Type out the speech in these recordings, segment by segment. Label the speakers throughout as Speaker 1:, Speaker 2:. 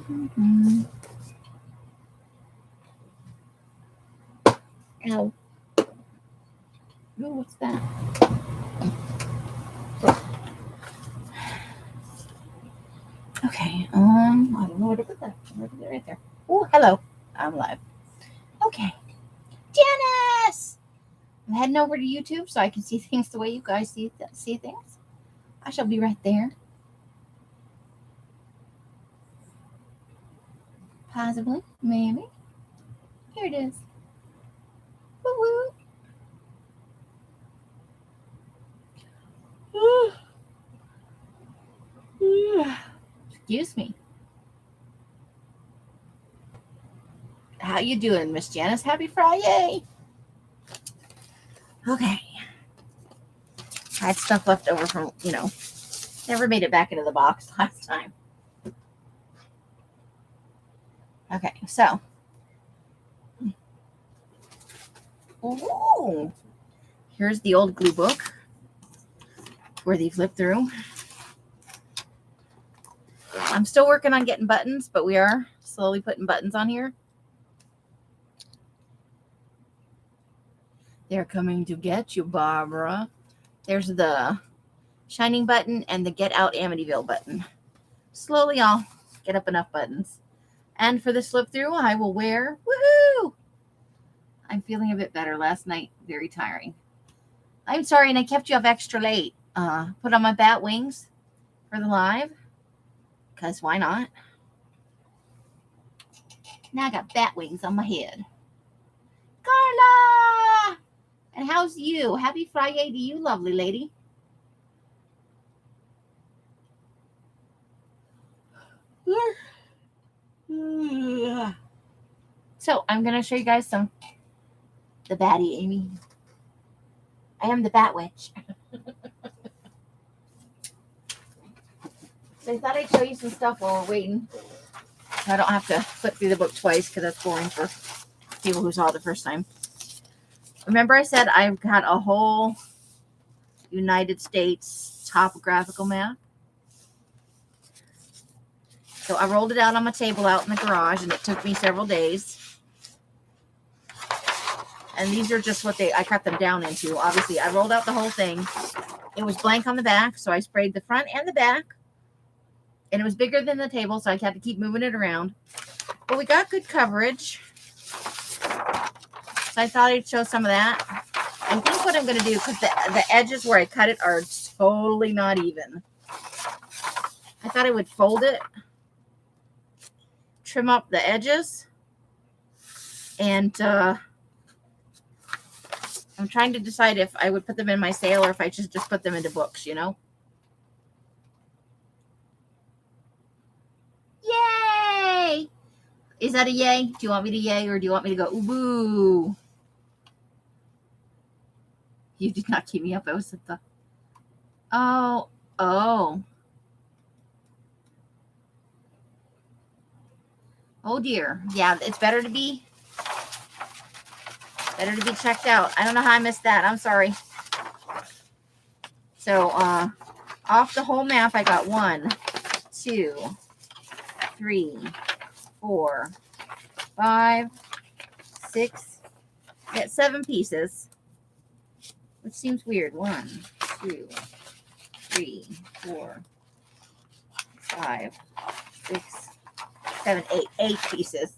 Speaker 1: Ow. Oh, what's that? Okay, I don't know where to put that. I'm gonna put it right there. Oh, hello. I'm live. Okay. Janice! I'm heading over to YouTube so I can see things the way you guys see things. I shall be right there. Possibly. Maybe. Here it is. Woo woo. Excuse me. How you doing, Miss Janice? Happy Fri-Yay! Okay. I had stuff left over from, never made it back into the box last time. Okay, so. Ooh. Here's the old glue book where they flip through. I'm still working on getting buttons, but we are slowly putting buttons on here. They're coming to get you, Barbara. There's the shining button and the get out Amityville button. Slowly I'll get up enough buttons. And for the slip through, I will wear, woohoo! I'm feeling a bit better. Last night, very tiring. I'm sorry, and I kept you up extra late. Put on my bat wings for the live, because why not? Now I got bat wings on my head. Carla! And how's you? Happy Fri-Yay to you, lovely lady. So I'm going to show you guys the baddie, Amy. I am the Bat Witch. So I thought I'd show you some stuff while we're waiting. So I don't have to flip through the book twice because that's boring for people who saw it the first time. Remember I said I've got a whole United States topographical map? So I rolled it out on my table out in the garage, and it took me several days. And these are just what I cut them down into. Obviously, I rolled out the whole thing. It was blank on the back, so I sprayed the front and the back. And it was bigger than the table, so I had to keep moving it around. But we got good coverage. So I thought I'd show some of that. I think what I'm going to do, because the edges where I cut it are totally not even. I thought I would fold it, trim up the edges, and I'm trying to decide if I would put them in my sale or if I just put them into books, Yay! Is that a yay? Do you want me to yay or do you want me to go, ooh, boo? You did not keep me up. I was at the... Oh. Oh, dear. Yeah, it's better to be checked out. I don't know how I missed that. I'm sorry. So, off the whole map, I got 1, 2, 3, 4, 5, 6. I got 7 pieces, which seems weird. 1, 2, 3, 4, 5, 6, 7, 8 pieces.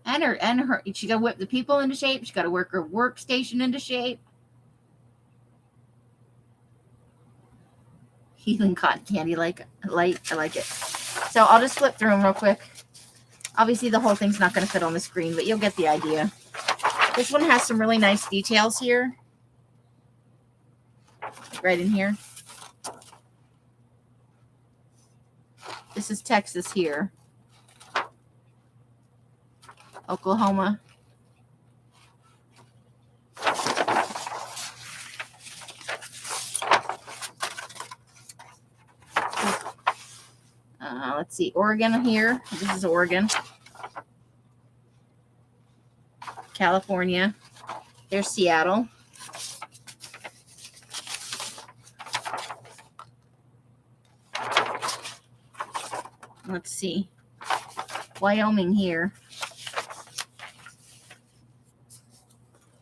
Speaker 1: And her, she got to whip the people into shape. She got to work her workstation into shape. Healing cotton candy, light. I like it. So I'll just flip through them real quick. Obviously, the whole thing's not going to fit on the screen, but you'll get the idea. This one has some really nice details here. Right in here. This is Texas here. Oklahoma. Let's see, Oregon here. This is Oregon. California. There's Seattle. let's see. Wyoming here.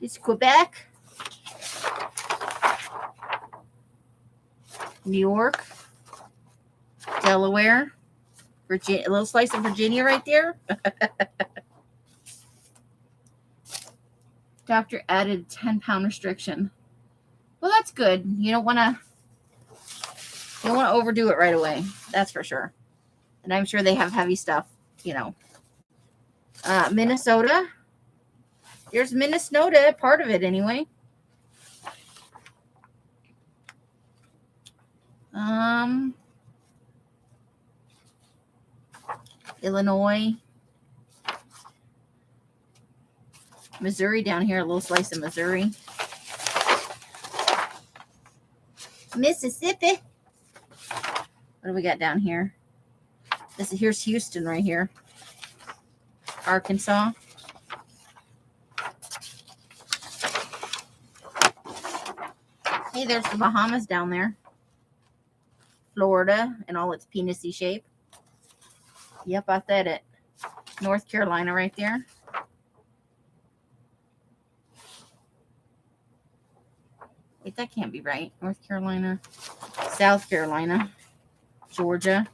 Speaker 1: It's Quebec. New York. Delaware. Virginia. A little slice of Virginia right there. Doctor added 10-pound restriction. Well, that's good. You don't want to overdo it right away. That's for sure. And I'm sure they have heavy stuff, you know. Minnesota. There's Minnesota, part of it anyway. Illinois. Missouri down here, a little slice of Missouri. Mississippi. What do we got down here? Here's Houston right here. Arkansas. Hey, there's the Bahamas down there. Florida in all its penisy shape. Yep, I said it. North Carolina right there. Wait, that can't be right. North Carolina. South Carolina. Georgia.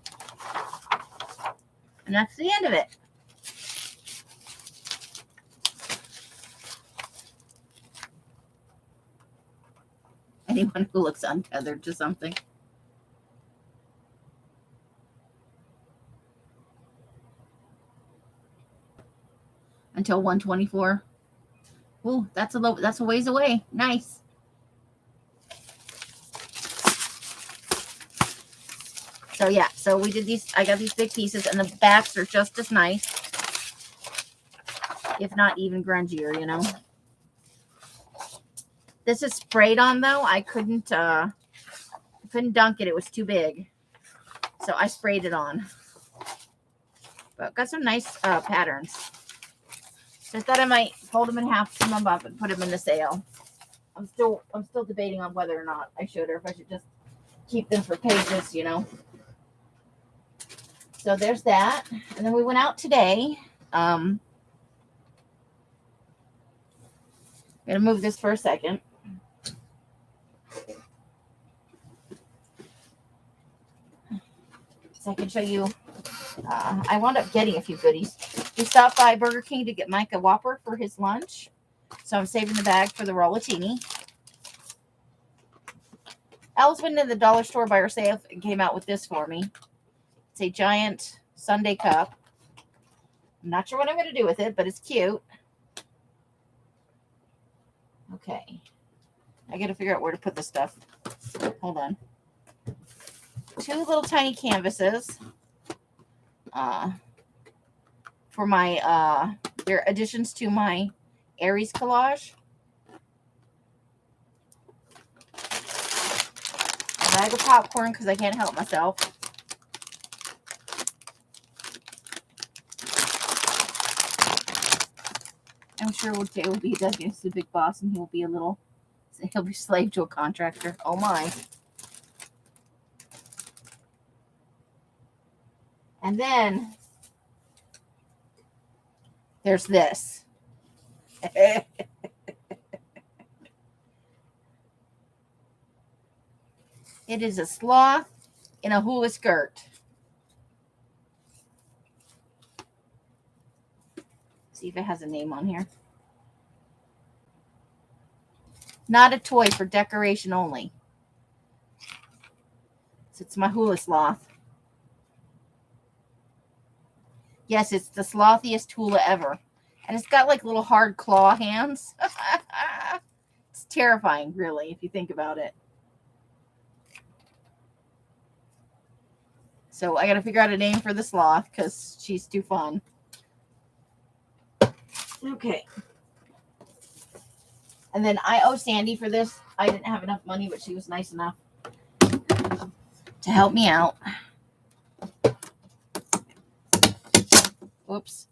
Speaker 1: And that's the end of it. Anyone who looks untethered to something. Until 124. Ooh, that's a ways away. Nice. So yeah, so we did these. I got these big pieces, and the backs are just as nice, if not even grungier, you know. This is sprayed on though. I couldn't dunk it. It was too big, so I sprayed it on. But got some nice patterns. So I thought I might fold them in half, seam them up, and put them in the sale. I'm still debating on whether or not I should, or if I should just keep them for pages, you know. So there's that. And then we went out today. I'm going to move this for a second. So I can show you. I wound up getting a few goodies. We stopped by Burger King to get Mike a Whopper for his lunch. So I'm saving the bag for the rollatini. Alice went into the dollar store by herself and came out with this for me. It's a giant sundae cup. I'm not sure what I'm going to do with it, but it's cute. Okay. I got to figure out where to put this stuff. Hold on. 2 little tiny canvases. For my, they're additions to my Aries collage. A bag of popcorn because I can't help myself. I'm sure Jay will be the big boss, and he'll be slave to a contractor. Oh my. And then there's this. It is a sloth in a hula skirt. See if it has a name on here. Not a toy, for decoration only. So it's my hula sloth. Yes, it's the slothiest hula ever. And it's got like little hard claw hands. It's terrifying, really, if you think about it. So I got to figure out a name for the sloth because she's too fun. Okay. And then I owe Sandy for this. I didn't have enough money, but she was nice enough to help me out. Whoops.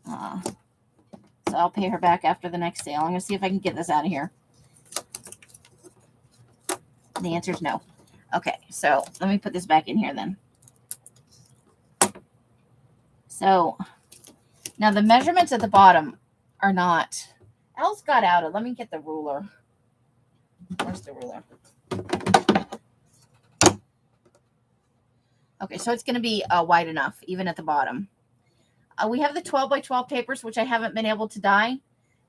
Speaker 1: So I'll pay her back after the next sale. I'm going to see if I can get this out of here. The answer is no. Okay, so let me put this back in here then. So now the measurements at the bottom are not. Els got out of. Let me get the ruler. Where's the ruler? Okay, so it's going to be wide enough, even at the bottom. We have the 12 by 12 papers, which I haven't been able to dye.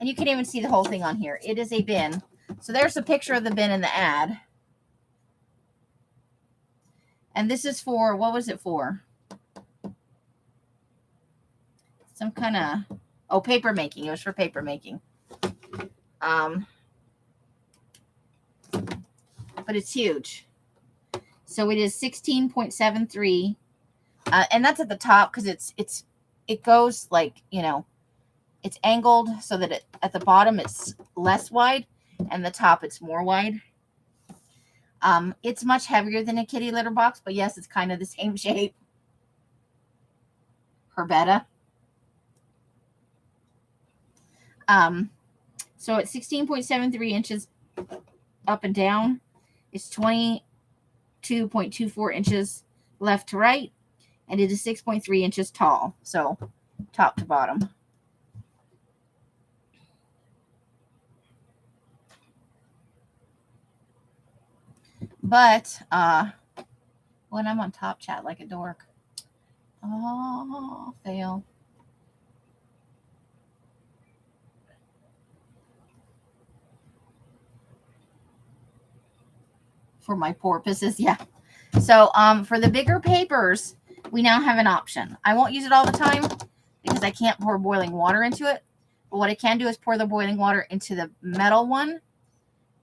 Speaker 1: And you can even see the whole thing on here. It is a bin. So there's a picture of the bin in the ad. And this is for, what was it for? Some kind of, oh, paper making. It was for paper making. But it's huge. So it is 16.73. And that's at the top because it goes like, you know, it's angled so that at the bottom it's less wide and the top it's more wide. It's much heavier than a kitty litter box, but yes, it's kind of the same shape. Herbetta. So it's 16.73 inches up and down. It's 22.24 inches left to right, and it is 6.3 inches tall. So top to bottom. But when I'm on Top Chat like a dork. Oh, fail. For my porpoises, yeah. So for the bigger papers, we now have an option. I won't use it all the time because I can't pour boiling water into it. But what I can do is pour the boiling water into the metal one,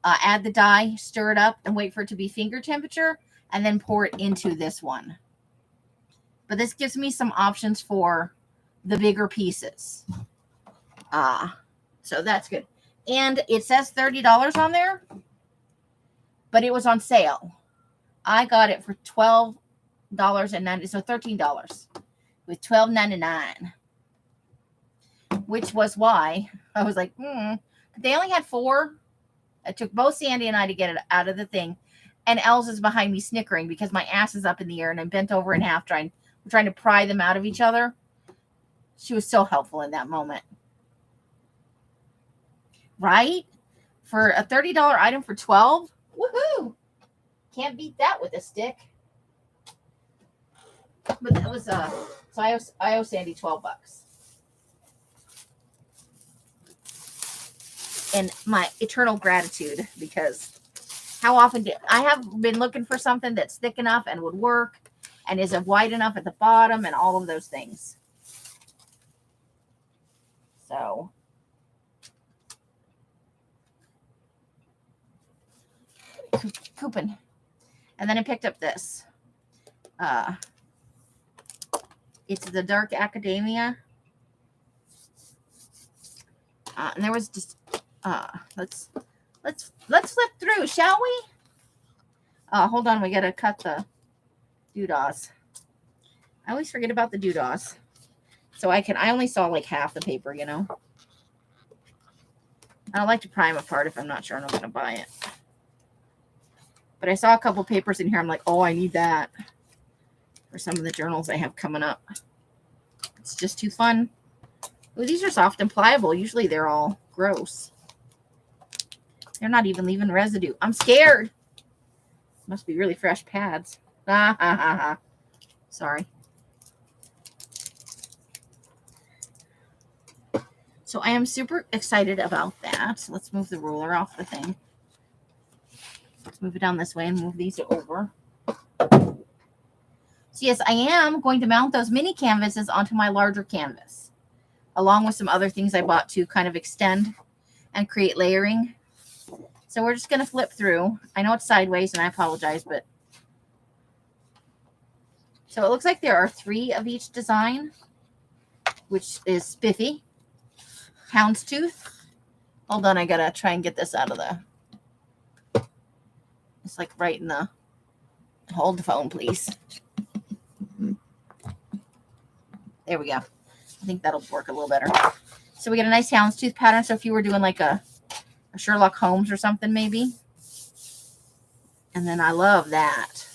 Speaker 1: add the dye, stir it up, and wait for it to be finger temperature, and then pour it into this one. But this gives me some options for the bigger pieces. So that's good. And it says $30 on there, but it was on sale. I got it for $12.90, so $13 with $12.99, which was why I was like, They only had 4. It took both Sandy and I to get it out of the thing. And Els is behind me snickering because my ass is up in the air and I'm bent over in half trying to pry them out of each other. She was so helpful in that moment. Right? For a $30 item for $12? Woohoo! Can't beat that with a stick. But that was so I owe Sandy $12. And my eternal gratitude, because how often I have been looking for something that's thick enough and would work and is wide enough at the bottom and all of those things. So coupon. And then I picked up this. It's the Dark Academia. And there was just let's flip through, shall we? Hold on, we gotta cut the doodahs. I always forget about the doodahs. So I only saw like half the paper, you know. I don't like to pry them apart if I'm not sure I'm gonna buy it. But I saw a couple papers in here. I'm like, oh, I need that for some of the journals I have coming up. It's just too fun. Ooh, these are soft and pliable. Usually they're all gross. They're not even leaving residue. I'm scared. Must be really fresh pads. Sorry. So I am super excited about that. So let's move the ruler off the thing. Let's move it down this way and move these over. So yes, I am going to mount those mini canvases onto my larger canvas, along with some other things I bought to kind of extend and create layering. So we're just going to flip through. I know it's sideways and I apologize, but so it looks like there are 3 of each design, which is spiffy. Houndstooth. Hold on, I got to try and get this out of the, it's like right in the, hold the phone, please. There we go. I think that'll work a little better. So we get a nice houndstooth pattern. So if you were doing like a Sherlock Holmes or something, maybe. And then I love that.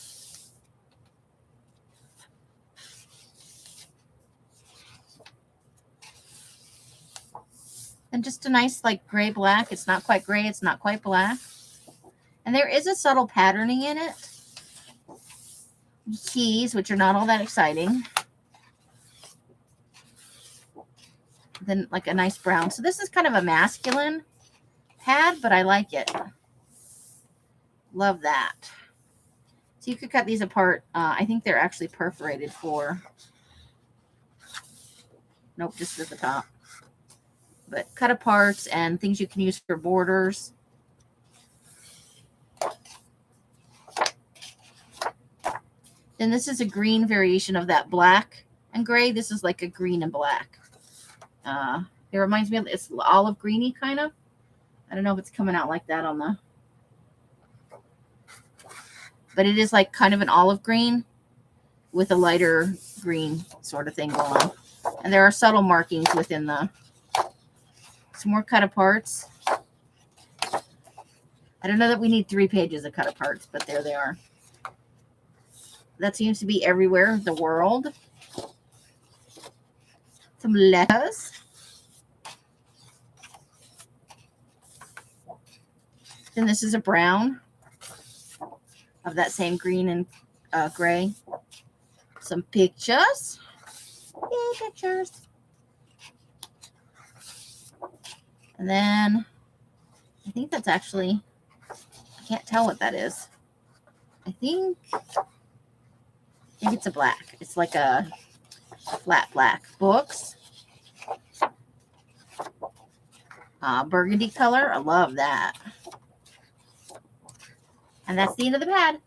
Speaker 1: And just a nice like gray black. It's not quite gray. It's not quite black. And there is a subtle patterning in it. Keys, which are not all that exciting. Then like a nice brown. So this is kind of a masculine pad, but I like it. Love that. So you could cut these apart. I think they're actually perforated for. Nope, just at the top. But cut aparts and things you can use for borders. Then this is a green variation of that black and gray. This is like a green and black. It reminds me of, it's olive greeny kind of. I don't know if it's coming out like that on the, but it is like kind of an olive green with a lighter green sort of thing going on. And there are subtle markings within the, some more cut aparts. I don't know that we need 3 pages of cut aparts, but there they are. That seems to be everywhere in the world. Some letters. Then this is a brown of that same green and gray. Some pictures. Yay, pictures. And then I think that's actually, I can't tell what that is. I think it's a black. It's like a flat black. Books. Burgundy color. I love that. And that's the end of the pad.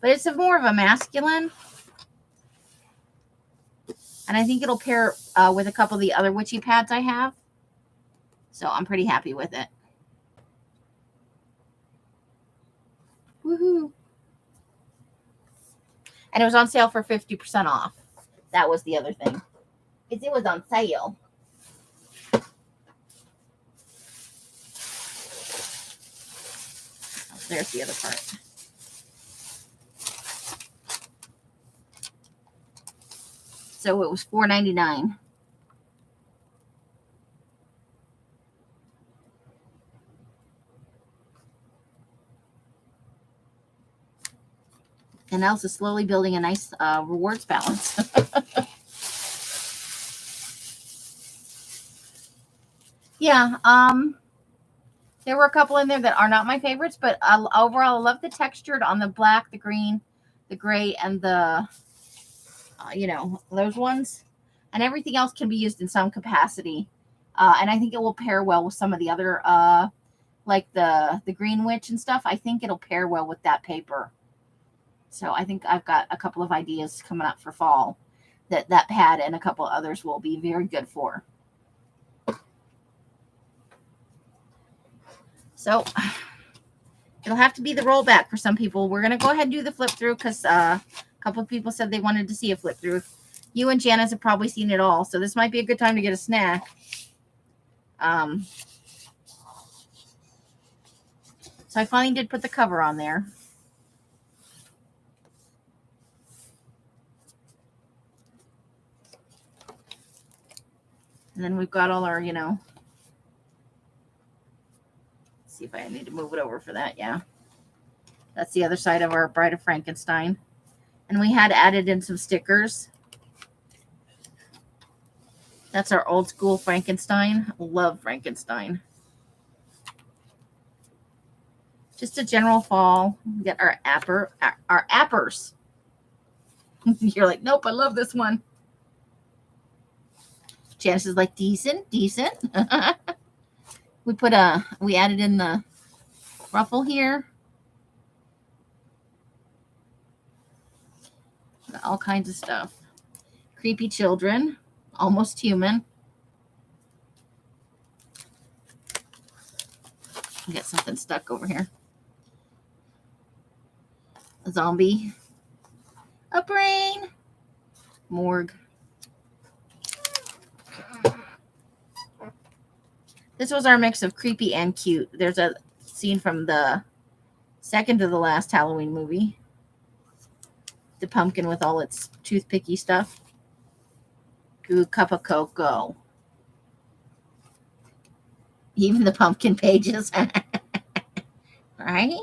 Speaker 1: But it's more of a masculine. And I think it'll pair with a couple of the other witchy pads I have. So I'm pretty happy with it. Woohoo. And it was on sale for 50% off. That was the other thing. It was on sale. Oh, there's the other part. So it was $4.99. And Elsa's slowly building a nice rewards balance. Yeah, there were a couple in there that are not my favorites, but overall, I love the textured on the black, the green, the gray, and the, those ones. And everything else can be used in some capacity. And I think it will pair well with some of the other, like the Green Witch and stuff. I think it'll pair well with that paper. So I think I've got a couple of ideas coming up for fall that pad and a couple others will be very good for. So it'll have to be the rollback for some people. We're going to go ahead and do the flip through because a couple of people said they wanted to see a flip through. You and Janice have probably seen it all, so this might be a good time to get a snack. So I finally did put the cover on there. And then we've got all our, let's see if I need to move it over for that. Yeah. That's the other side of our Bride of Frankenstein. And we had added in some stickers. That's our old school Frankenstein. Love Frankenstein. Just a general fall. We got our appers. You're like, nope, I love this one. Janice is like, decent. We added in the ruffle here. Got all kinds of stuff. Creepy children. Almost human. I got something stuck over here. A zombie. A brain. Morgue. This was our mix of creepy and cute. There's a scene from the second to the last Halloween movie. The pumpkin with all its toothpicky stuff. Ooh, cup of cocoa. Even the pumpkin pages. Right?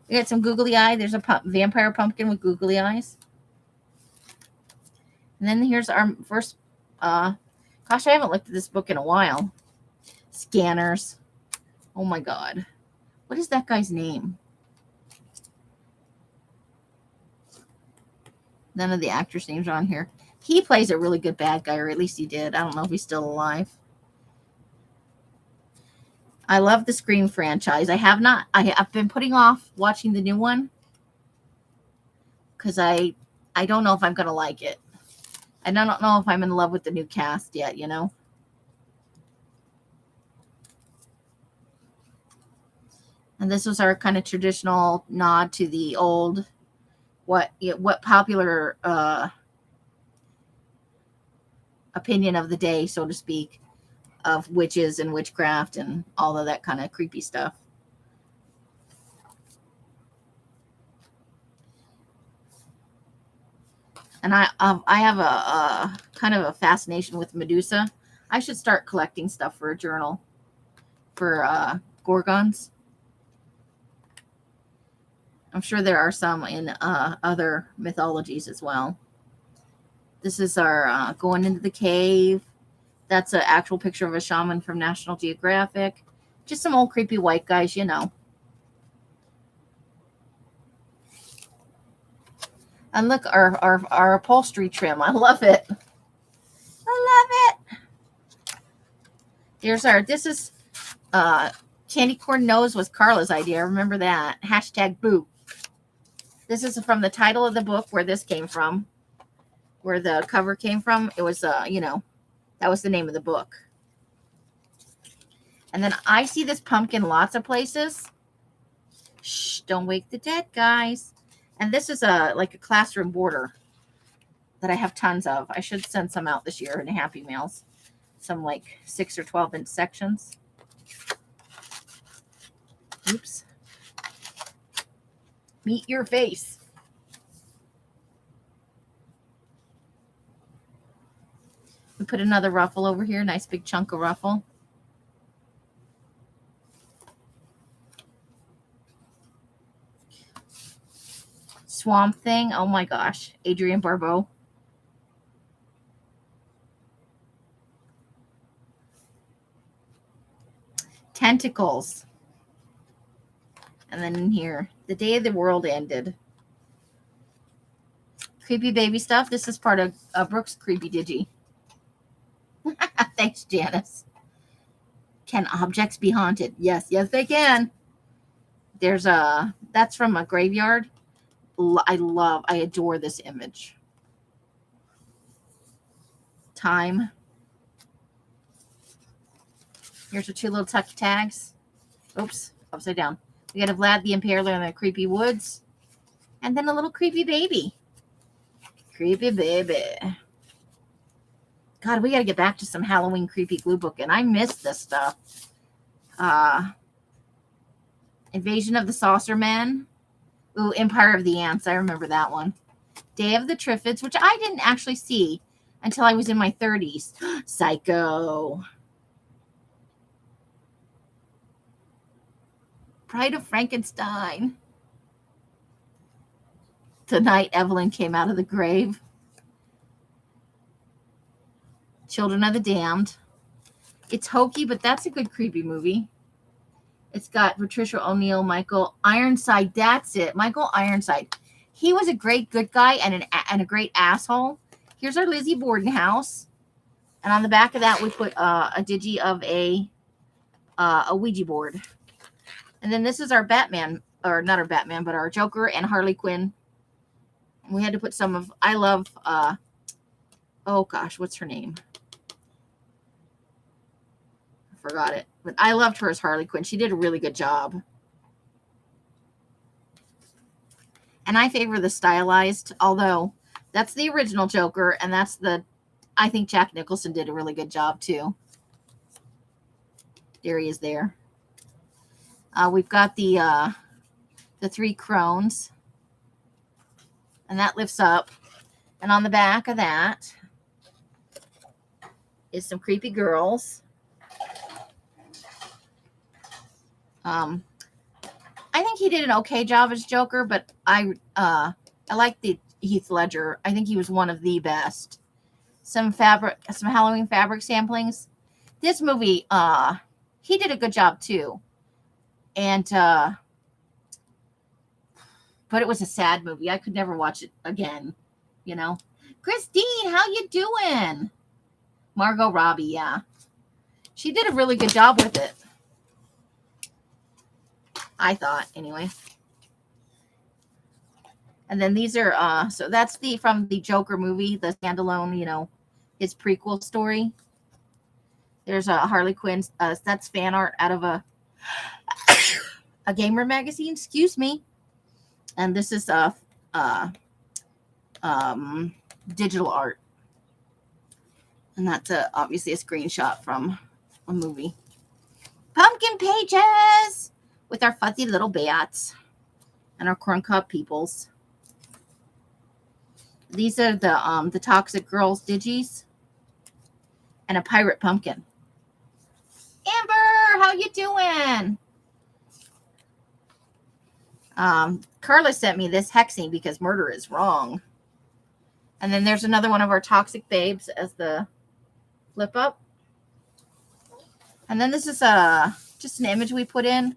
Speaker 1: We got some googly eye. There's a vampire pumpkin with googly eyes. And then here's our first, gosh, I haven't looked at this book in a while. Scanners. Oh my God. What is that guy's name? None of the actors' names are on here. He plays a really good bad guy, or at least he did. I don't know if he's still alive. I love the Scream franchise. I've been putting off watching the new one because I don't know if I'm going to like it. And I don't know if I'm in love with the new cast yet, you know? And this was our kind of traditional nod to the old, what popular opinion of the day, so to speak, of witches and witchcraft and all of that kind of creepy stuff. And I have a kind of a fascination with Medusa. I should start collecting stuff for a journal for Gorgons. I'm sure there are some in other mythologies as well. This is our going into the cave. That's an actual picture of a shaman from National Geographic. Just some old creepy white guys, you know. And look, our upholstery trim. I love it. I love it. This is candy corn nose was Carla's idea. I remember that. #boo. This is from the title of the book where this came from, where the cover came from. It was, you know, that was the name of the book. And then I see this pumpkin lots of places. Shh, don't wake the dead, guys. And this is like a classroom border that I have tons of. I should send some out this year in Happy Mails. Some like 6 or 12-inch sections. Oops. Meet your face. We put another ruffle over here. Nice big chunk of ruffle. Swamp Thing. Oh my gosh. Adrienne Barbeau. Tentacles. And then in here, the day the world ended. Creepy baby stuff. This is part of Brooke's Creepy Digi. Thanks, Janice. Can objects be haunted? Yes, yes, they can. There's that's from a graveyard. I adore this image. Time. Here's our 2 little tucky tags. Oops, upside down. We got a Vlad the Impaler in the creepy woods. And then a little creepy baby. Creepy baby. God, we got to get back to some Halloween creepy glue book. And I missed this stuff. Invasion of the Saucer Men. Ooh, Empire of the Ants. I remember that one. Day of the Triffids, which I didn't actually see until I was in my 30s. Psycho. Bride of Frankenstein. Tonight, Evelyn came out of the grave. Children of the Damned. It's hokey, but that's a good creepy movie. It's got Patricia O'Neill, Michael Ironside. That's it. Michael Ironside. He was a great good guy and a great asshole. Here's our Lizzie Borden house. And on the back of that, we put a digi of a Ouija board. And then this is our Batman, or not our Batman, but our Joker and Harley Quinn. We had to put some of, I love, oh gosh, what's her name? I forgot it. But I loved her as Harley Quinn. She did a really good job. And I favor the stylized, although that's the original Joker, and that's I think Jack Nicholson did a really good job too. There he is there. We've got the 3 crones. And that lifts up. And on the back of that is some creepy girls. I think he did an okay job as Joker, but I like the Heath Ledger. I think he was one of the best. Some Halloween fabric samplings. This movie, he did a good job too. And but it was a sad movie. I could never watch it again, you know. Christine, how you doing? Margot Robbie, yeah. She did a really good job with it. I thought, anyway. And then these are so that's from the Joker movie, the standalone, you know, his prequel story. There's a Harley Quinn. That's fan art out of a gamer magazine. Excuse me. And this is digital art. And that's obviously a screenshot from a movie. Pumpkin pages with our fuzzy little bats and our corn cob peoples. These are the Toxic Girls digis and a pirate pumpkin. Amber, how you doing? Carla sent me this hexing because murder is wrong. And then there's another one of our toxic babes as the flip up. And then this is just an image we put in,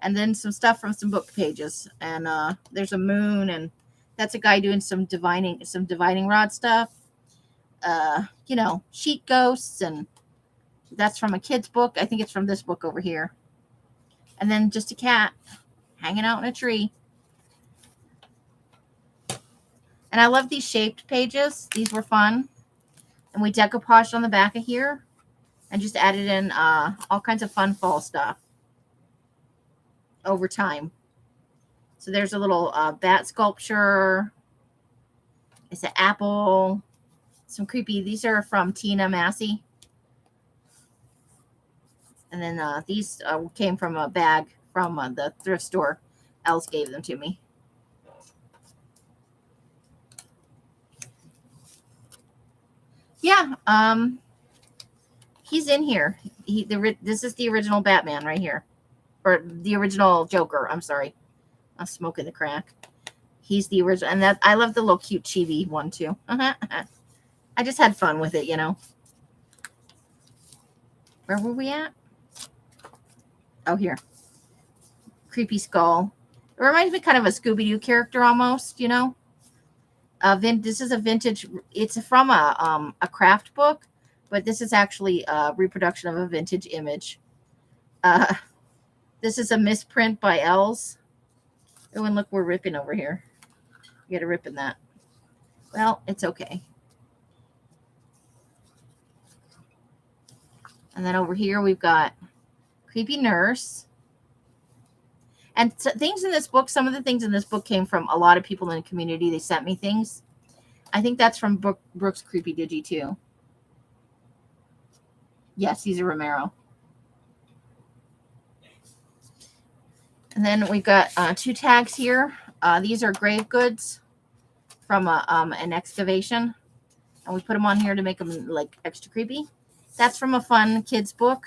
Speaker 1: and then some stuff from some book pages. And there's a moon, and that's a guy doing some divining rod stuff. You know, sheet ghosts, and that's from a kid's book. I think it's from this book over here. And then just a cat hanging out in a tree. And I love these shaped pages. These were fun. And we decoupaged on the back of here and just added in all kinds of fun fall stuff over time. So there's a little bat sculpture. It's an apple. Some creepy. These are from Tina Massey. And then these came from a bag from the thrift store. Els gave them to me. Yeah, he's in here. This is the original Batman right here, or the original Joker. I'm sorry, I'm smoking the crack. He's the original, and that I love the little cute chibi one too. I just had fun with it, you know. Where were we at? Oh, here. Creepy skull. It reminds me kind of a Scooby-Doo character almost, you know. This is a vintage. It's from a craft book, but this is actually a reproduction of a vintage image. This is a misprint by Els. Oh, and look, we're ripping over here. You got to rip in that. Well, it's okay. And then over here we've got creepy nurse. And things in this book, some of the things in this book came from a lot of people in the community. They sent me things. I think that's from Brooke's Creepy Digi too. Yes, he's a Romero. And then we've got 2 tags here. These are grave goods from an excavation. And we put them on here to make them like extra creepy. That's from a fun kids book.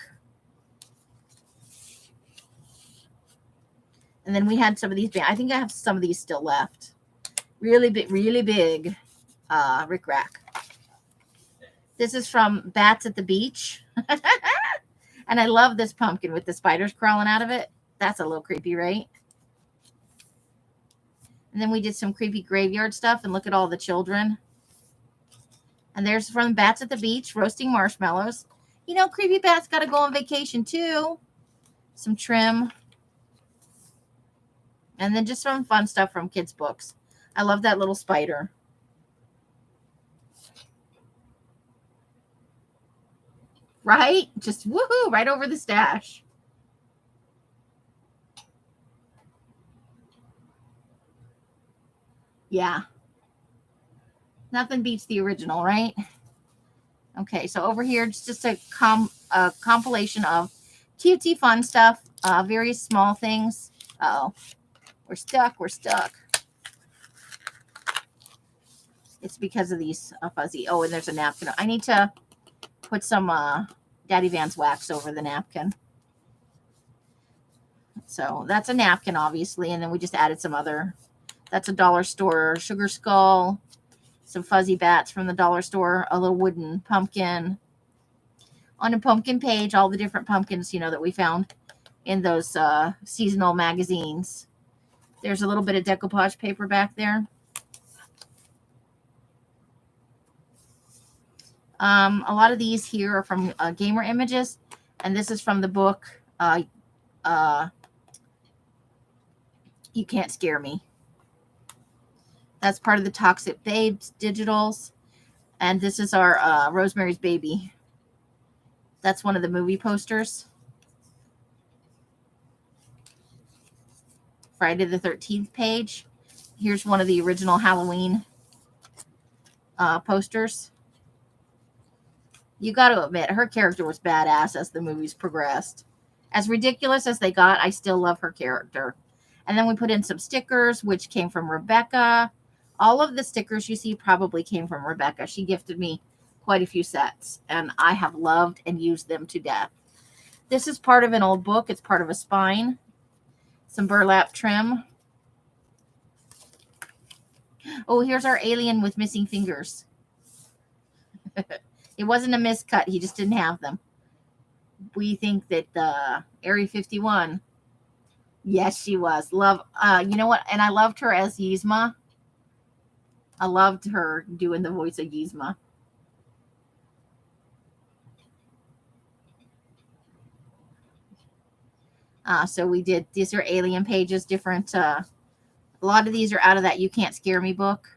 Speaker 1: And then we had some of these. I think I have some of these still left. Really big rickrack. This is from Bats at the Beach. And I love this pumpkin with the spiders crawling out of it. That's a little creepy, right? And then we did some creepy graveyard stuff. And look at all the children. And there's from Bats at the Beach, roasting marshmallows. You know, creepy bats got to go on vacation too. Some trim. And then just some fun stuff from kids' books. I love that little spider. Right? Just woohoo, right over the stash. Yeah. Nothing beats the original, right? Okay, so over here, it's just a compilation of cutesy fun stuff, various small things. Uh-oh. We're stuck. It's because of these fuzzy. Oh, and there's a napkin. I need to put some Daddy Van's wax over the napkin. So that's a napkin, obviously. And then we just added some other. That's a dollar store sugar skull. Some fuzzy bats from the dollar store. A little wooden pumpkin. On a pumpkin page, all the different pumpkins, that we found in those seasonal magazines. There's a little bit of decoupage paper back there. A lot of these here are from Gamer Images, and this is from the book You Can't Scare Me. That's part of the Toxic Babes digitals, and this is our Rosemary's Baby. That's one of the movie posters. Friday the 13th page. Here's one of the original Halloween posters. You got to admit, her character was badass as the movies progressed. As ridiculous as they got, I still love her character. And then we put in some stickers, which came from Rebecca. All of the stickers you see probably came from Rebecca. She gifted me quite a few sets, and I have loved and used them to death. This is part of an old book. It's part of a spine. Some burlap trim. Oh, here's our alien with missing fingers. It wasn't a miscut. He just didn't have them. We think that Area 51. Yes, she was. You know what? And I loved her as Yzma. I loved her doing the voice of Yzma. So we did, these are alien pages, different, a lot of these are out of that You Can't Scare Me book.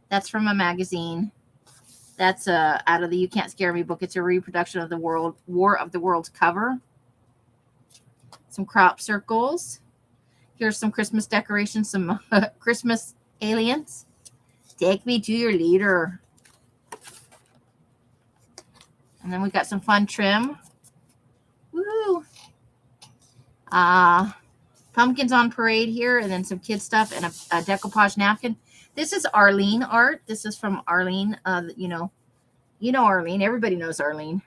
Speaker 1: That's from a magazine. That's out of the You Can't Scare Me book. It's a reproduction of the War of the Worlds cover. Some crop circles. Here's some Christmas decorations, some Christmas aliens. Take me to your leader. And then we got some fun trim. Woo! Pumpkins on parade here, and then some kid stuff and a decoupage napkin. This is Arlene art. This is from Arlene. You know Arlene. Everybody knows Arlene.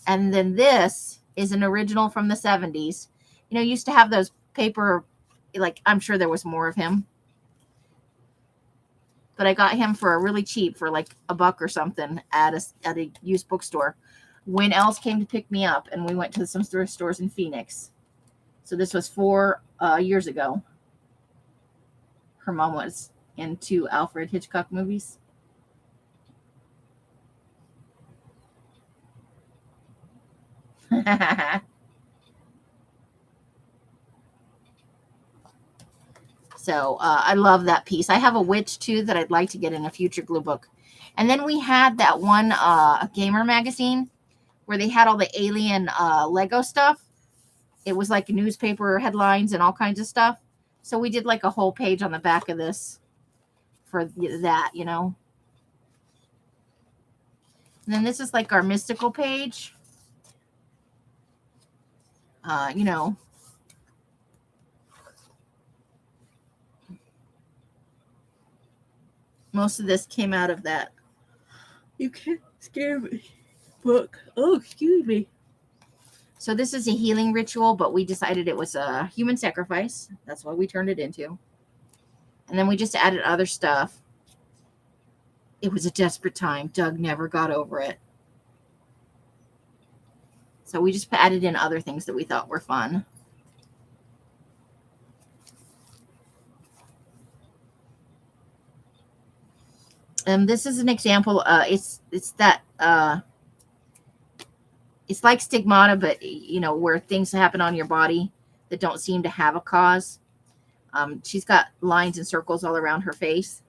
Speaker 1: And then this is an original from the 70s. Used to have those paper, like, I'm sure there was more of him. But I got him for a really cheap, for like $1 or something at a used bookstore when Els came to pick me up, and we went to some thrift stores in Phoenix. So this was 4 years ago. Her mom was into Alfred Hitchcock movies. So I love that piece. I have a witch too that I'd like to get in a future glue book. And then we had that one Gamer magazine where they had all the alien Lego stuff. It was like newspaper headlines and all kinds of stuff. So we did like a whole page on the back of this for that, And then this is like our mystical page. Most of this came out of that You Can't Scare Me book. Oh, excuse me. So this is a healing ritual, but we decided it was a human sacrifice. That's what we turned it into. And then we just added other stuff. It was a desperate time. Doug never got over it. So we just added in other things that we thought were fun. This is an example. It's like stigmata, but where things happen on your body that don't seem to have a cause. She's got lines and circles all around her face,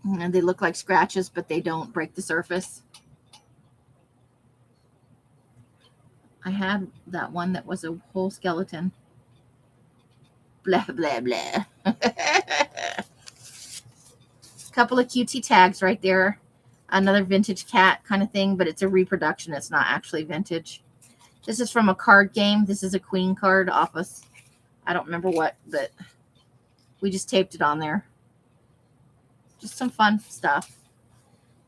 Speaker 1: and they look like scratches, but they don't break the surface. I had that one that was a whole skeleton. Blah blah blah. Couple of cutesy tags right there. Another vintage cat kind of thing, but it's a reproduction. It's not actually vintage. This is from a card game. This is a queen card off us. I don't remember what, but we just taped it on there. Just some fun stuff.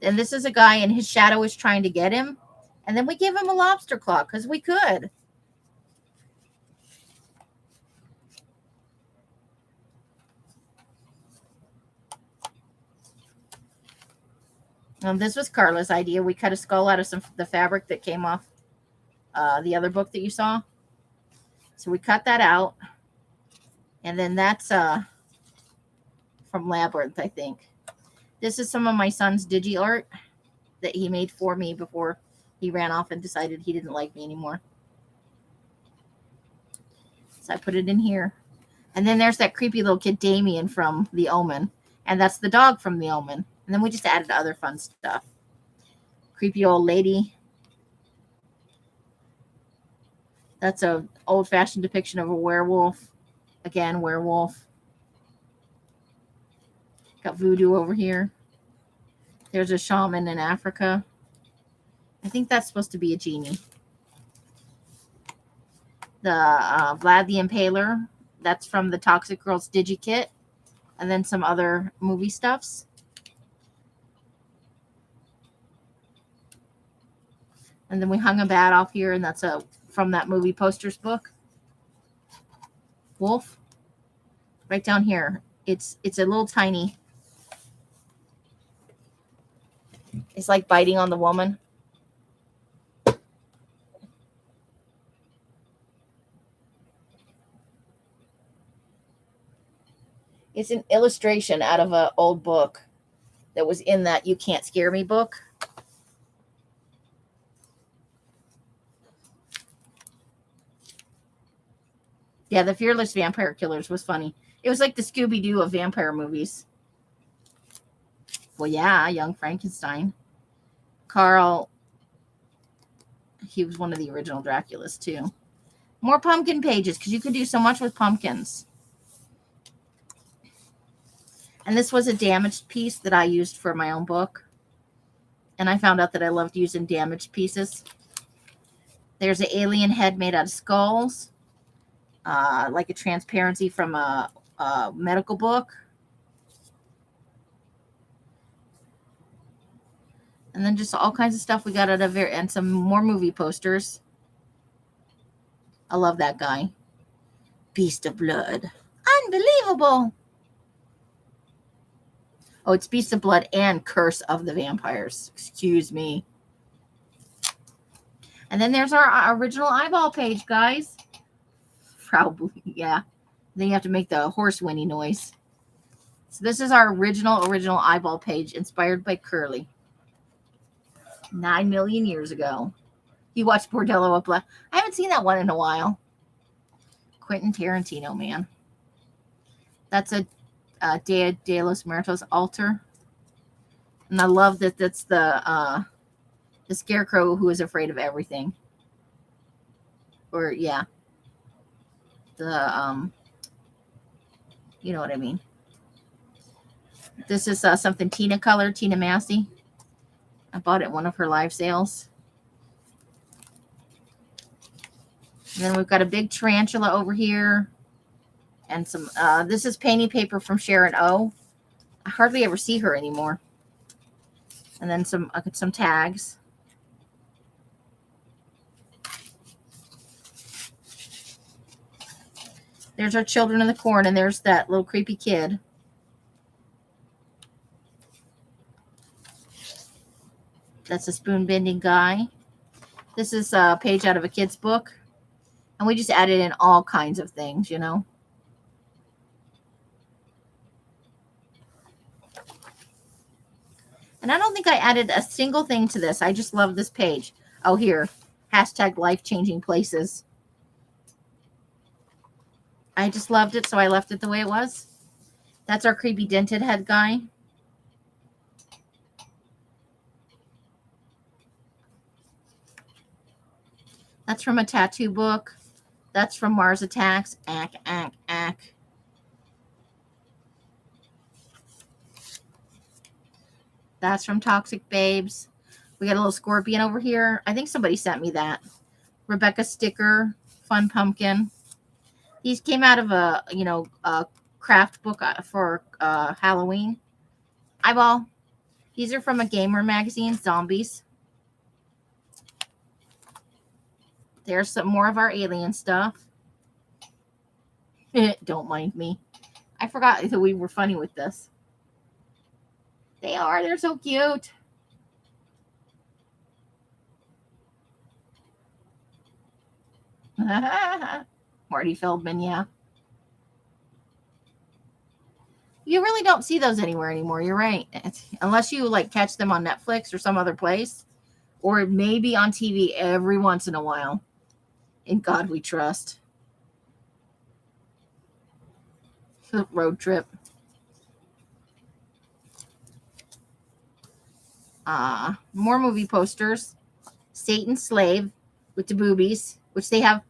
Speaker 1: And this is a guy, and his shadow is trying to get him. And then we gave him a lobster claw because we could. This was Carla's idea. We cut a skull out of the fabric that came off the other book that you saw. So we cut that out. And then that's from Labyrinth, I think. This is some of my son's digi art that he made for me before he ran off and decided he didn't like me anymore. So I put it in here. And then there's that creepy little kid Damien from The Omen. And that's the dog from The Omen. And then we just added other fun stuff. Creepy old lady. That's a old-fashioned depiction of a werewolf. Again, werewolf. Got voodoo over here. There's a shaman in Africa. I think that's supposed to be a genie. The Vlad the Impaler. That's from the Toxic Girls DigiKit. And then some other movie stuffs. And then we hung a bat off here, and that's from that movie posters book. Wolf. Right down here. It's a little tiny. It's like biting on the woman. It's an illustration out of an old book that was in that You Can't Scare Me book. Yeah, the Fearless Vampire Killers was funny. It was like the Scooby-Doo of vampire movies. Well, yeah, Young Frankenstein. Carl, he was one of the original Draculas, too. More pumpkin pages, because you could do so much with pumpkins. And this was a damaged piece that I used for my own book. And I found out that I loved using damaged pieces. There's an alien head made out of skulls. Like a transparency from a medical book. And then just all kinds of stuff we got out of here. And some more movie posters. I love that guy. Beast of Blood. Unbelievable. Oh, it's Beast of Blood and Curse of the Vampires. Excuse me. And then there's our original eyeball page, guys. Probably, yeah. Then you have to make the horse whinny noise. So this is our original eyeball page inspired by Curly. 9 million years ago. You watched Bordello of Blood. I haven't seen that one in a while. Quentin Tarantino, man. That's a Dia de los Muertos altar. And I love that that's the scarecrow who is afraid of everything. Or, yeah. The, you know what I mean. This is something Tina colored, Tina Massey. I bought it at one of her live sales. And then we've got a big tarantula over here. And some, this is painting paper from Sharon O. I hardly ever see her anymore. And then some tags. There's our children in the corn, and there's that little creepy kid. That's a spoon bending guy. This is a page out of a kid's book. And we just added in all kinds of things, you know. And I don't think I added a single thing to this. I just love this page. Oh, here. Hashtag life-changing places. I just loved it, so I left it the way it was. That's our creepy dented head guy. That's from a tattoo book. That's from Mars Attacks. Ack, ack, ack. That's from Toxic Babes. We got a little scorpion over here. I think somebody sent me that. Rebecca sticker. Fun pumpkin. These came out of a, a craft book for Halloween. Eyeball. These are from a gamer magazine, Zombies. There's some more of our alien stuff. Don't mind me. I forgot that we were funny with this. They are. They're so cute. Marty Feldman, yeah. You really don't see those anywhere anymore. You're right. Unless you like catch them on Netflix or some other place, or maybe on TV every once in a while. In God we trust. Road trip. More movie posters. Satan's Slave with the boobies, which they have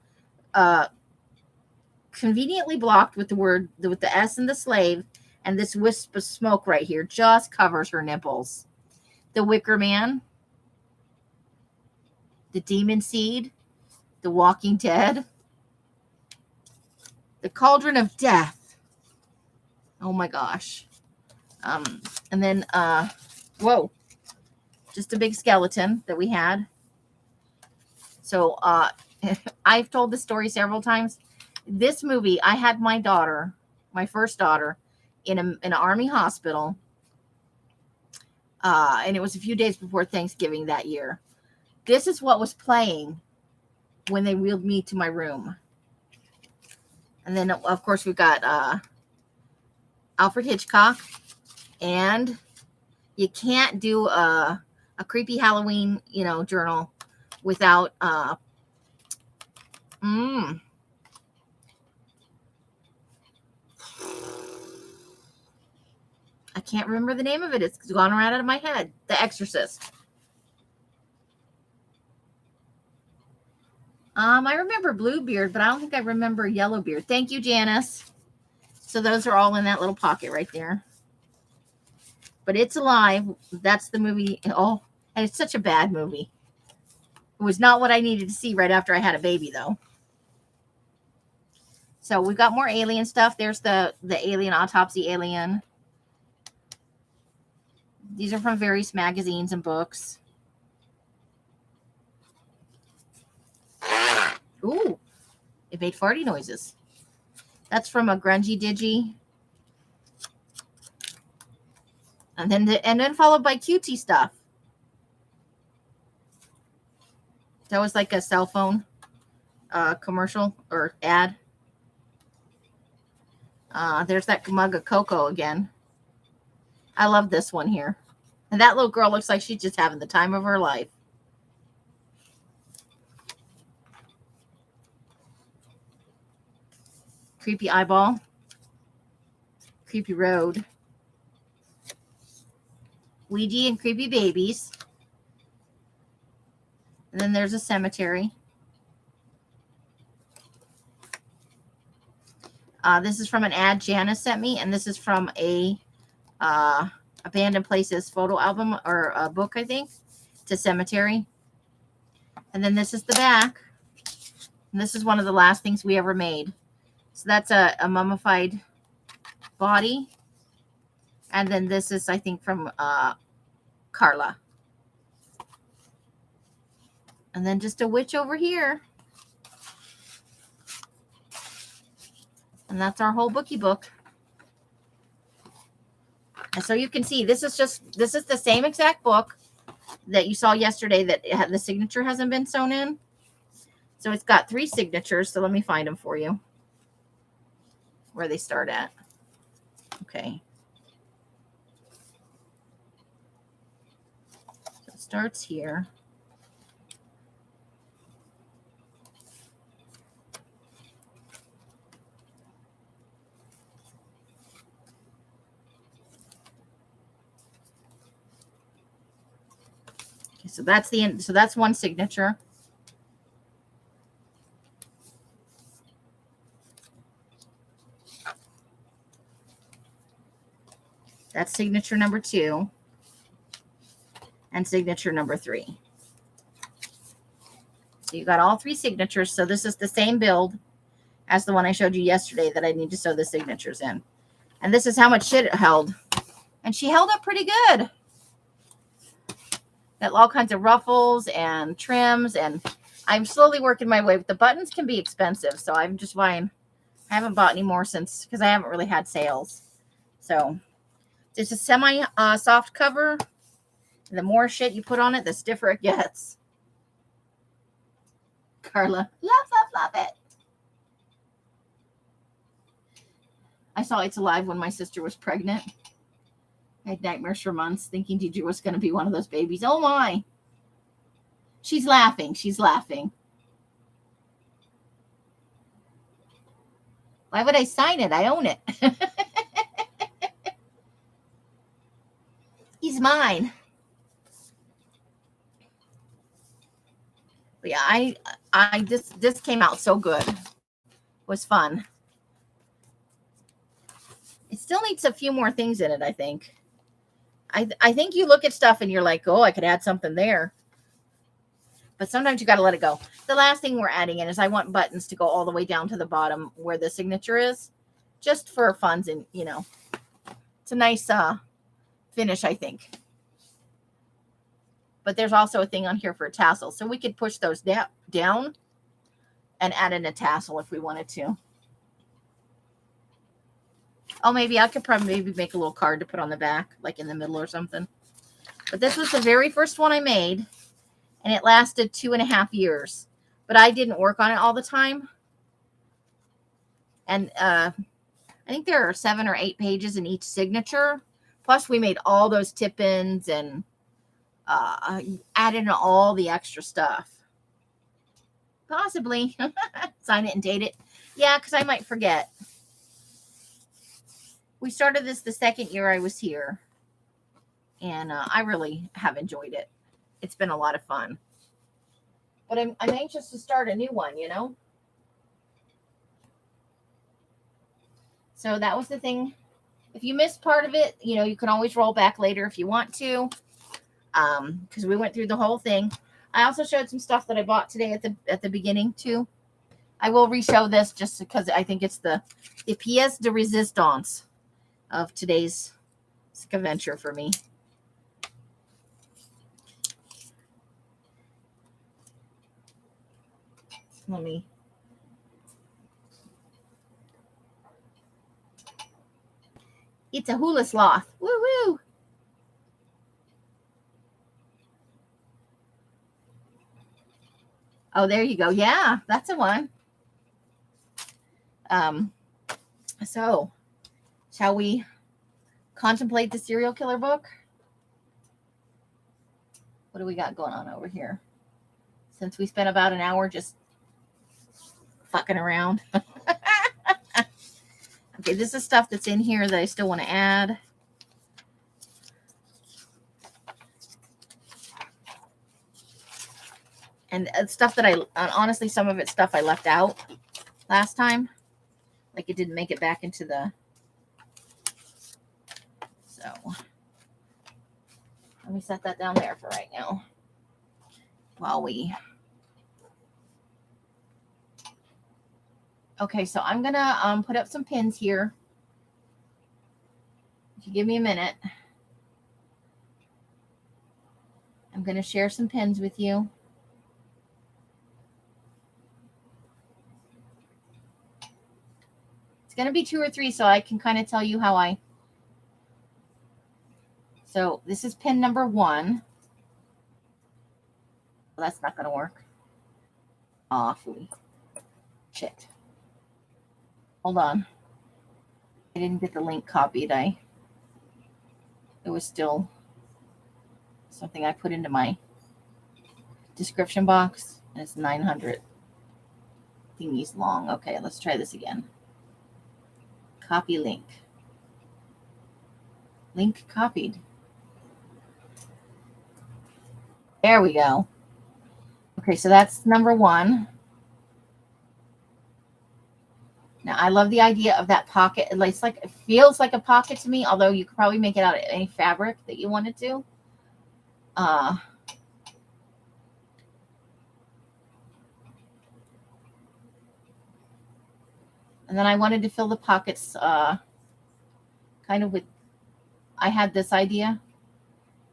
Speaker 1: conveniently blocked with the S and the slave, and this wisp of smoke right here just covers her nipples. The Wicker Man, the Demon Seed, the Walking Dead, the Cauldron of Death. Oh my gosh. And then whoa, just a big skeleton that we had. So I've told this story several times. This movie, I had my daughter, my first daughter, in an army hospital. And it was a few days before Thanksgiving that year. This is what was playing when they wheeled me to my room. And then, of course, we've got Alfred Hitchcock. And you can't do a creepy Halloween, journal without I can't remember the name of it. It's gone right out of my head. The Exorcist. I remember Bluebeard, but I don't think I remember Yellowbeard. Thank you, Janice. So those are all in that little pocket right there. But it's alive. That's the movie. Oh, and it's such a bad movie. It was not what I needed to see right after I had a baby, though. So we've got more alien stuff. There's the alien autopsy alien. These are from various magazines and books. Ooh, it made farty noises. That's from a Grungy Digi. And then followed by cutesy stuff. That was like a cell phone commercial or ad. There's that mug of cocoa again. I love this one here. And that little girl looks like she's just having the time of her life. Creepy eyeball. Creepy road. Ouija and creepy babies. And then there's a cemetery. This is from an ad Janice sent me, and this is from a Abandoned Places photo album or a book, I think. It's a cemetery. And then this is the back. And this is one of the last things we ever made. So that's a mummified body. And then this is, I think, from Carla. And then just a witch over here. And that's our whole bookie book. And so you can see, this is the same exact book that you saw yesterday that the signature hasn't been sewn in. So it's got 3 signatures. So let me find them for you. Where they start at. Okay. So it starts here. Okay, so that's the end. So that's one signature. That's signature number 2 and signature number 3. So you got all 3 signatures. So this is the same build as the one I showed you yesterday that I need to sew the signatures in. And this is how much shit it held. And she held up pretty good. Got all kinds of ruffles and trims. And I'm slowly working my way. The buttons can be expensive, so I'm just buying. I haven't bought any more since because I haven't really had sales. So it's a semi soft cover. The more shit you put on it, the stiffer it gets. Carla, love it. I saw It's Alive when my sister was pregnant. I had nightmares for months thinking Deidre was going to be one of those babies. Oh my. She's laughing. She's laughing. Why would I sign it? I own it. He's mine. But yeah, this came out so good. It was fun. It still needs a few more things in it, I think. I think you look at stuff and you're like, oh, I could add something there. But sometimes you got to let it go. The last thing we're adding in is I want buttons to go all the way down to the bottom where the signature is, just for funds. And, you know, it's a nice finish, I think. But there's also a thing on here for a tassel. So we could push those down and add in a tassel if we wanted to. Oh, maybe I could probably make a little card to put on the back, like in the middle or something. But this was the very first one I made, and it lasted 2.5 years. But I didn't work on it all the time. And I think there are 7 or 8 pages in each signature. Plus, we made all those tip-ins and added in all the extra stuff. Possibly. Sign it and date it. Yeah, because I might forget. We started this the second year I was here, and I really have enjoyed it. It's been a lot of fun. But I'm anxious to start a new one, you know? So that was the thing. If you missed part of it, you know, you can always roll back later if you want to, because we went through the whole thing. I also showed some stuff that I bought today at the beginning, too. I will re-show this just because I think it's the pièce de résistance of today's adventure for me. Let me. It's a hula sloth. Woo woo. Oh, there you go. Yeah, that's a one. So shall we contemplate the serial killer book? What do we got going on over here? Since we spent about an hour just fucking around. Okay, this is stuff that's in here that I still want to add. And stuff that honestly, some of it's stuff I left out last time. Like it didn't make it back into the... So, let me set that down there for right now. While we... Okay, so I'm going to put up some pins here. If you give me a minute. I'm going to share some pins with you. It's going to be 2 or 3, so I can kind of tell you how I... So this is pin number 1. Well, that's not going to work. Awfully. Shit. Hold on. I didn't get the link copied. It was still something I put into my description box. And it's 900 thingies long. Okay, let's try this again. Copy link. Link copied. There we go. Okay, so that's number 1. Now, I love the idea of that pocket. It feels like a pocket to me, although you could probably make it out of any fabric that you wanted to. And then I wanted to fill the pockets kind of with... I had this idea.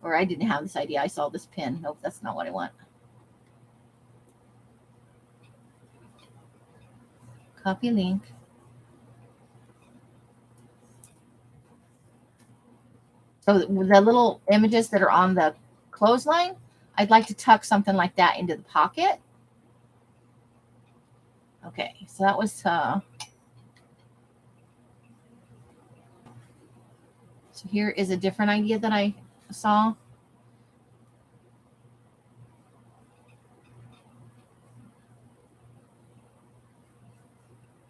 Speaker 1: Or I didn't have this idea. I saw this pin. Nope, that's not what I want. Copy link. So the little images that are on the clothesline, I'd like to tuck something like that into the pocket. Okay, so that was so here is a different idea that I saw.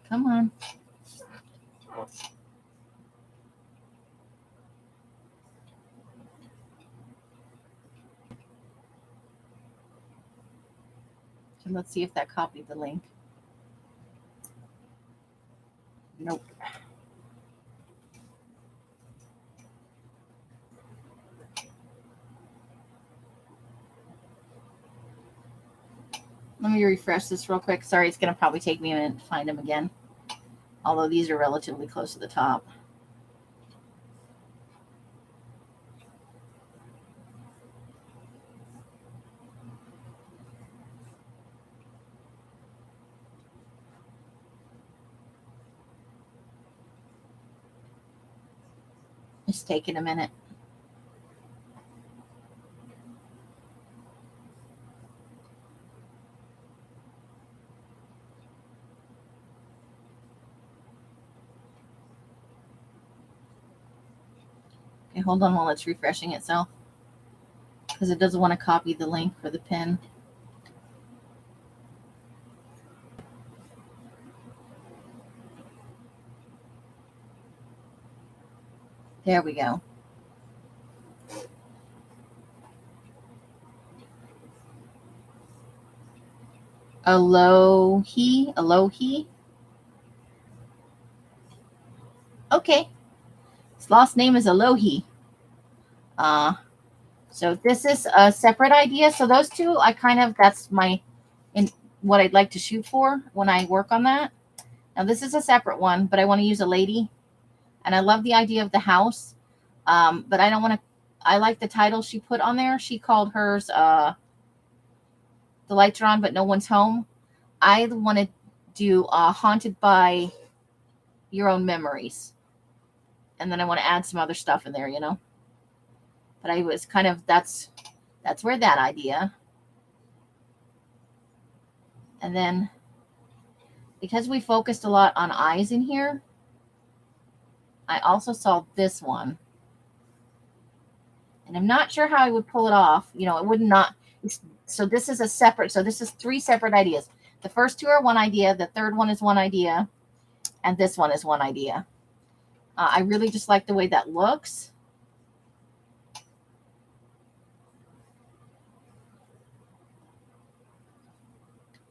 Speaker 1: Come on. And let's see if that copied the link. Nope. Let me refresh this real quick. Sorry, it's going to probably take me a minute to find them again. Although these are relatively close to the top. It's taking a minute. Okay, hold on while it's refreshing itself. Because it doesn't want to copy the link for the pin. There we go. Alohi. Okay. His last name is Alohi. So this is a separate idea. So those two, that's what I'd like to shoot for when I work on that. Now this is a separate one, but I want to use a lady. And I love the idea of the house. But I don't want to, I like the title she put on there. She called hers, The Lights Are On, But No One's Home. I want to do Haunted by Your Own Memories. And then I want to add some other stuff in there, But I was that's where that idea. And then because we focused a lot on eyes in here, I also saw this one. And I'm not sure how I would pull it off. It would not. So this is this is 3 separate ideas. The first 2 are one idea. The third one is one idea. And this one is one idea. I really just like the way that looks.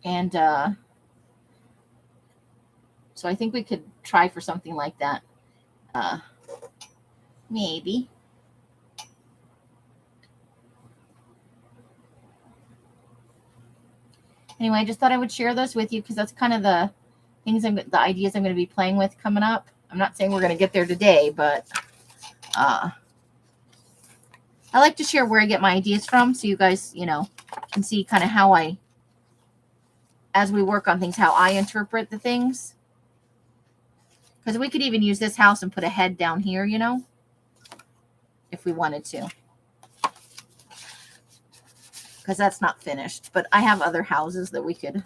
Speaker 1: And so I think we could try for something like that. Maybe. Anyway, I just thought I would share those with you because that's kind of the ideas I'm going to be playing with coming up. I'm not saying we're going to get there today, but I like to share where I get my ideas from so you guys, can see kind of how as we work on things, how I interpret the things. Because we could even use this house and put a head down here, if we wanted to. Because that's not finished. But I have other houses that we could.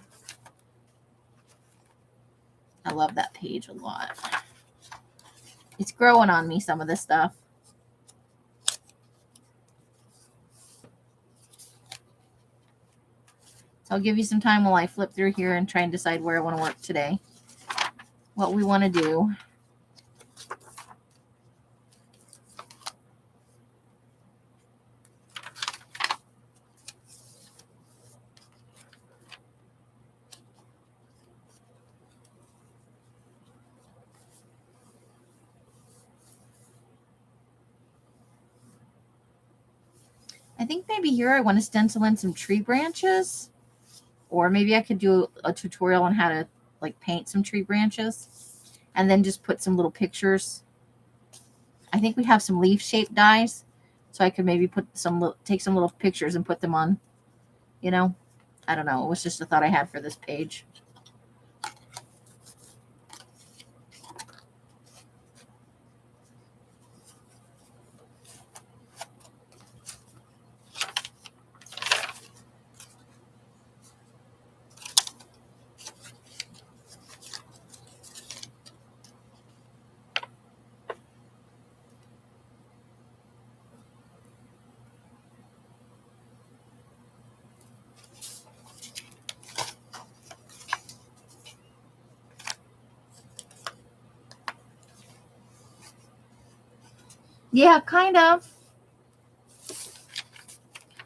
Speaker 1: I love that page a lot. It's growing on me, some of this stuff. So I'll give you some time while I flip through here and try and decide where I want to work today. What we want to do. I think maybe here I want to stencil in some tree branches. Or maybe I could do a tutorial on how to paint some tree branches. And then just put some little pictures. I think we have some leaf-shaped dies. So I could maybe take some little pictures and put them on. I don't know. It was just a thought I had for this page. Yeah, kind of.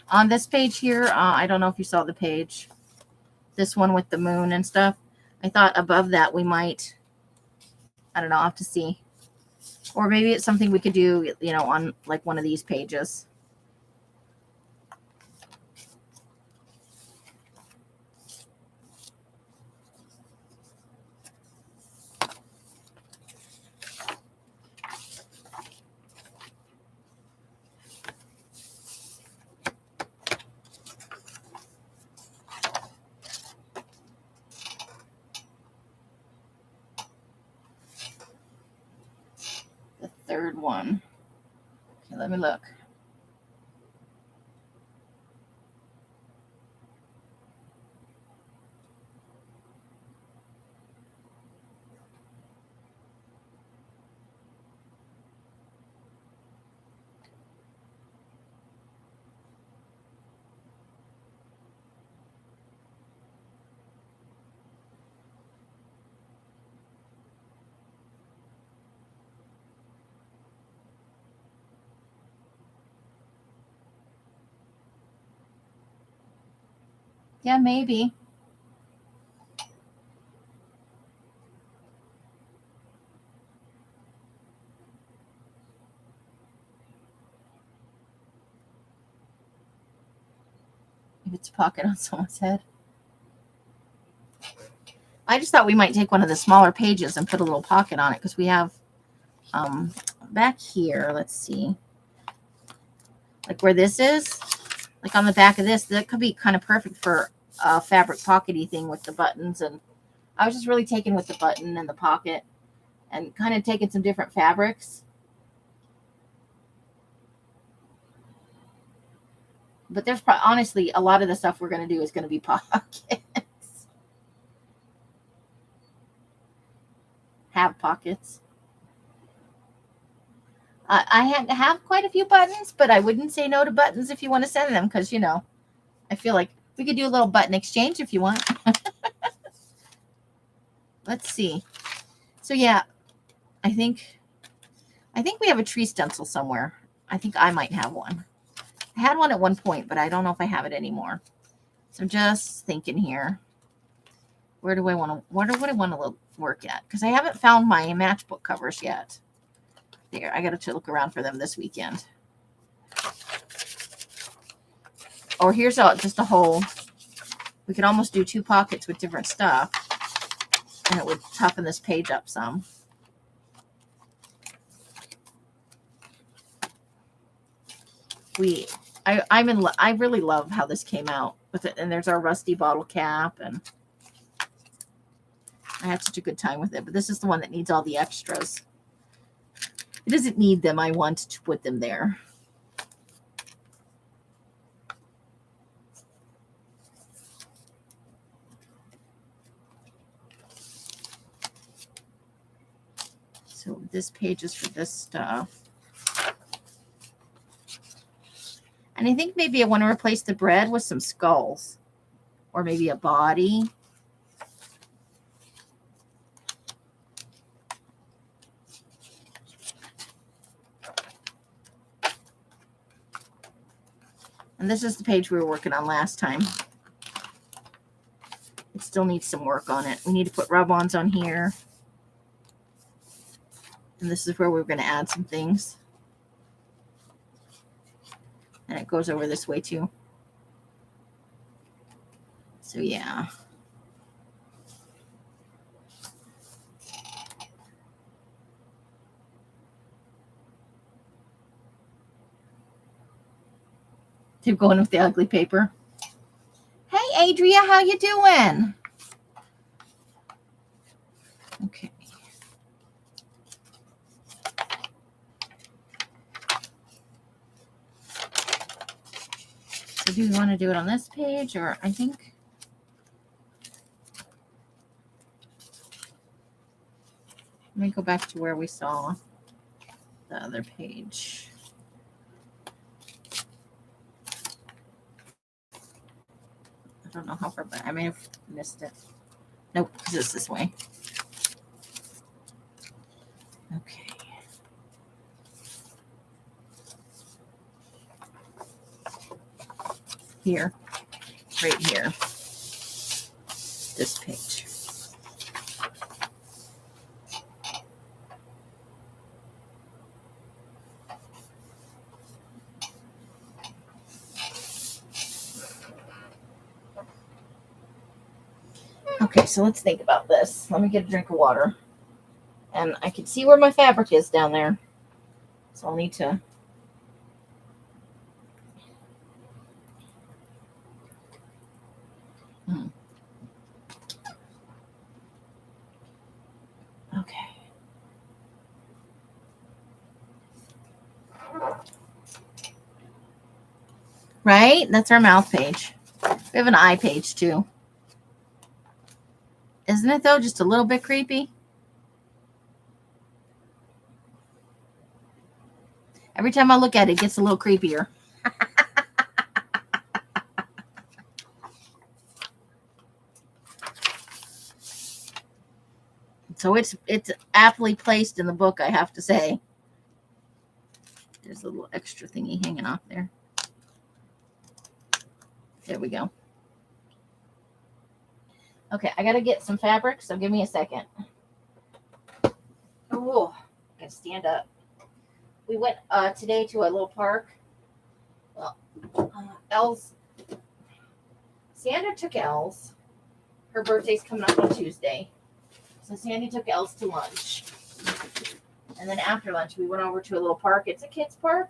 Speaker 1: On this page here, I don't know if you saw the page. This one with the moon and stuff. I thought above that we might, I don't know, I'll have to see. Or maybe it's something we could do, you know, on like one of these pages. The third one. Okay, let me look. Yeah, maybe. If it's a pocket on someone's head. I just thought we might take one of the smaller pages and put a little pocket on it because we have back here, let's see, like where this is, like on the back of this, that could be kind of perfect for a fabric pockety thing with the buttons. And I was just really taking with the button and the pocket and kind of taking some different fabrics. But there's honestly a lot of the stuff we're going to do is going to be pockets. Have pockets. I have quite a few buttons, but I wouldn't say no to buttons if you want to send them because, you know, I feel like we could do a little button exchange if you want. Let's see. So yeah, I think we have a tree stencil somewhere. I think I might have one. I had one at one point, but I don't know if I have it anymore. So I'm just thinking here. Where do I want to? What do I want to work at? Because I haven't found my matchbook covers yet. There, I got to look around for them this weekend. Or here's just a hole. We could almost do 2 pockets with different stuff, and it would toughen this page up some. I really love how this came out with it, and there's our rusty bottle cap, and I had such a good time with it. But this is the one that needs all the extras. It doesn't need them. I want to put them there. So this page is for this stuff. And I think maybe I want to replace the bread with some skulls or maybe a body. And this is the page we were working on last time. It still needs some work on it. We need to put rub-ons on here. And this is where we're going to add some things. And it goes over this way too. So yeah. Keep going with the ugly paper. Hey, Adria, how you doing? Okay. So do you want to do it on this page, or I think let me go back to where we saw the other page. I don't know how far back. I may have missed it. Nope, because it's this way. Okay. here, right here, this page. Okay, so let's think about this. Let me get a drink of water. And I can see where my fabric is down there. So I'll need to... Okay. Right? That's our mouth page. We have an eye page too. Isn't it though? Just a little bit creepy. Every time I look at it, it gets a little creepier. So it's aptly placed in the book, I have to say. There's a little extra thingy hanging off there. There we go. Okay, I got to get some fabric, so give me a second. Oh, I got to stand up. We went today to a little park. Well, Sandra took Els. Her birthday's coming up on Tuesday. So Sandy took Els to lunch. And then after lunch, we went over to a little park. It's a kids' park.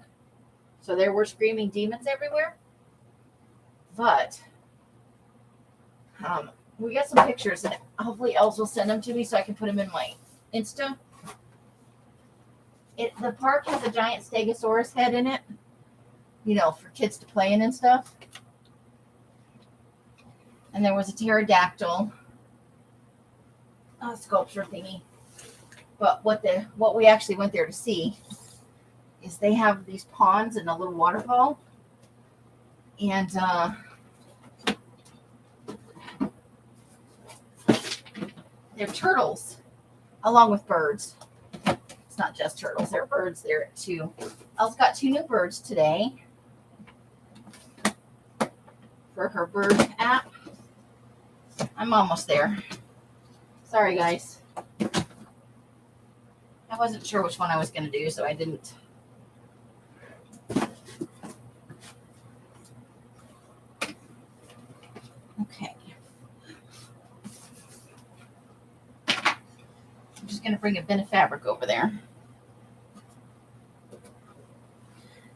Speaker 1: So there were screaming demons everywhere. But we got some pictures, and hopefully Els will send them to me so I can put them in my Insta. The park has a giant stegosaurus head in it, you know, for kids to play in and stuff. And there was a pterodactyl sculpture thingy. But what we actually went there to see is they have these ponds and a little waterfall. And they're turtles along with birds. It's not just turtles, there are birds there too. Elle's got 2 new birds today for her bird app. I'm almost there. Sorry, guys. I wasn't sure which one I was going to do, so I didn't. Okay. I'm just going to bring a bin of fabric over there.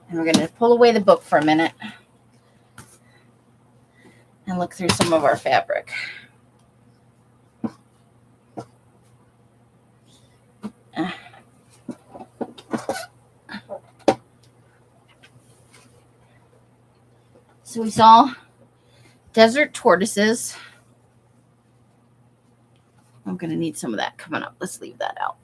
Speaker 1: And we're going to pull away the book for a minute and look through some of our fabric. So we saw desert tortoises. I'm going to need some of that coming up. Let's leave that out.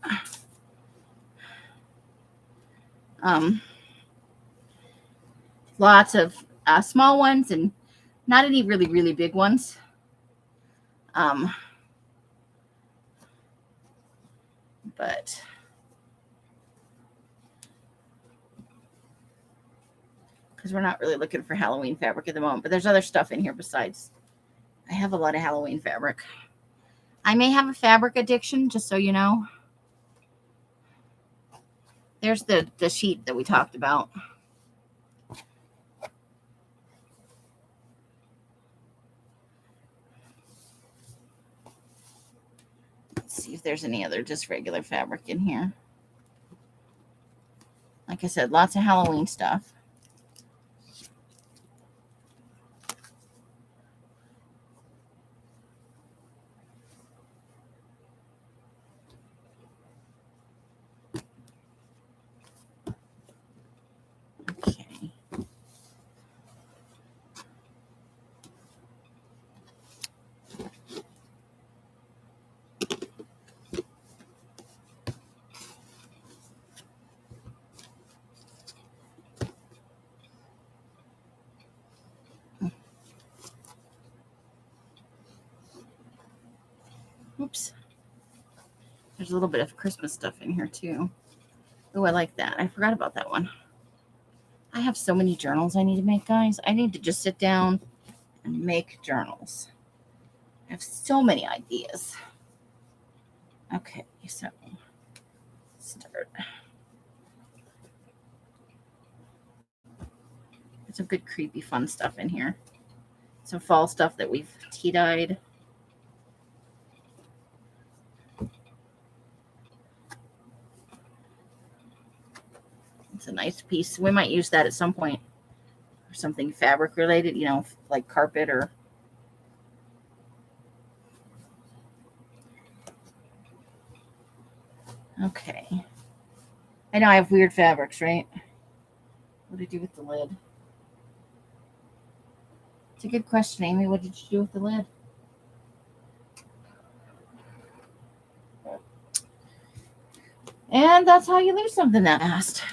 Speaker 1: Lots of small ones and not any really, really big ones. But because we're not really looking for Halloween fabric at the moment, but there's other stuff in here besides. I have a lot of Halloween fabric. I may have a fabric addiction, just so you know. There's the sheet that we talked about. Let's see if there's any other just regular fabric in here. Like I said, lots of Halloween stuff. Okay. Oops. There's a little bit of Christmas stuff in here too. Oh, I like that. I forgot about that one. I have so many journals I need to make, guys. I need to just sit down and make journals. I have so many ideas. Okay, so start. There's some good creepy fun stuff in here. Some fall stuff that we've tea-dyed. It's a nice piece. We might use that at some point for something fabric related, you know, like carpet or. Okay. I know I have weird fabrics, right? What did I do with the lid? It's a good question, Amy. What did you do with the lid? And that's how you lose something that fast.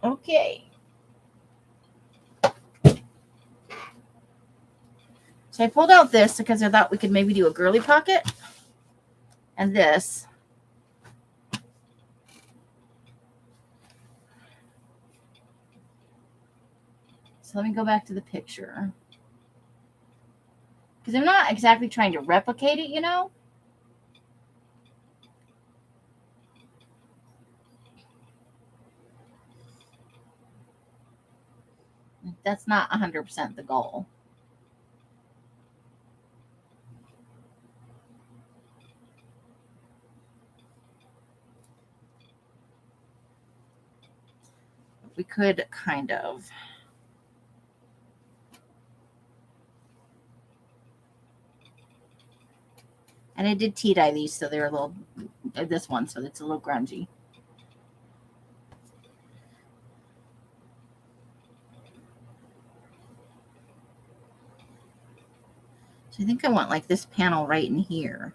Speaker 1: Okay. So I pulled out this because I thought we could maybe do a girly pocket. And this. So let me go back to the picture. Because I'm not exactly trying to replicate it, you know. That's not 100% the goal. We could kind of. And I did tea dye these, so they're a little, this one, so it's a little grungy. So I think I want like this panel right in here.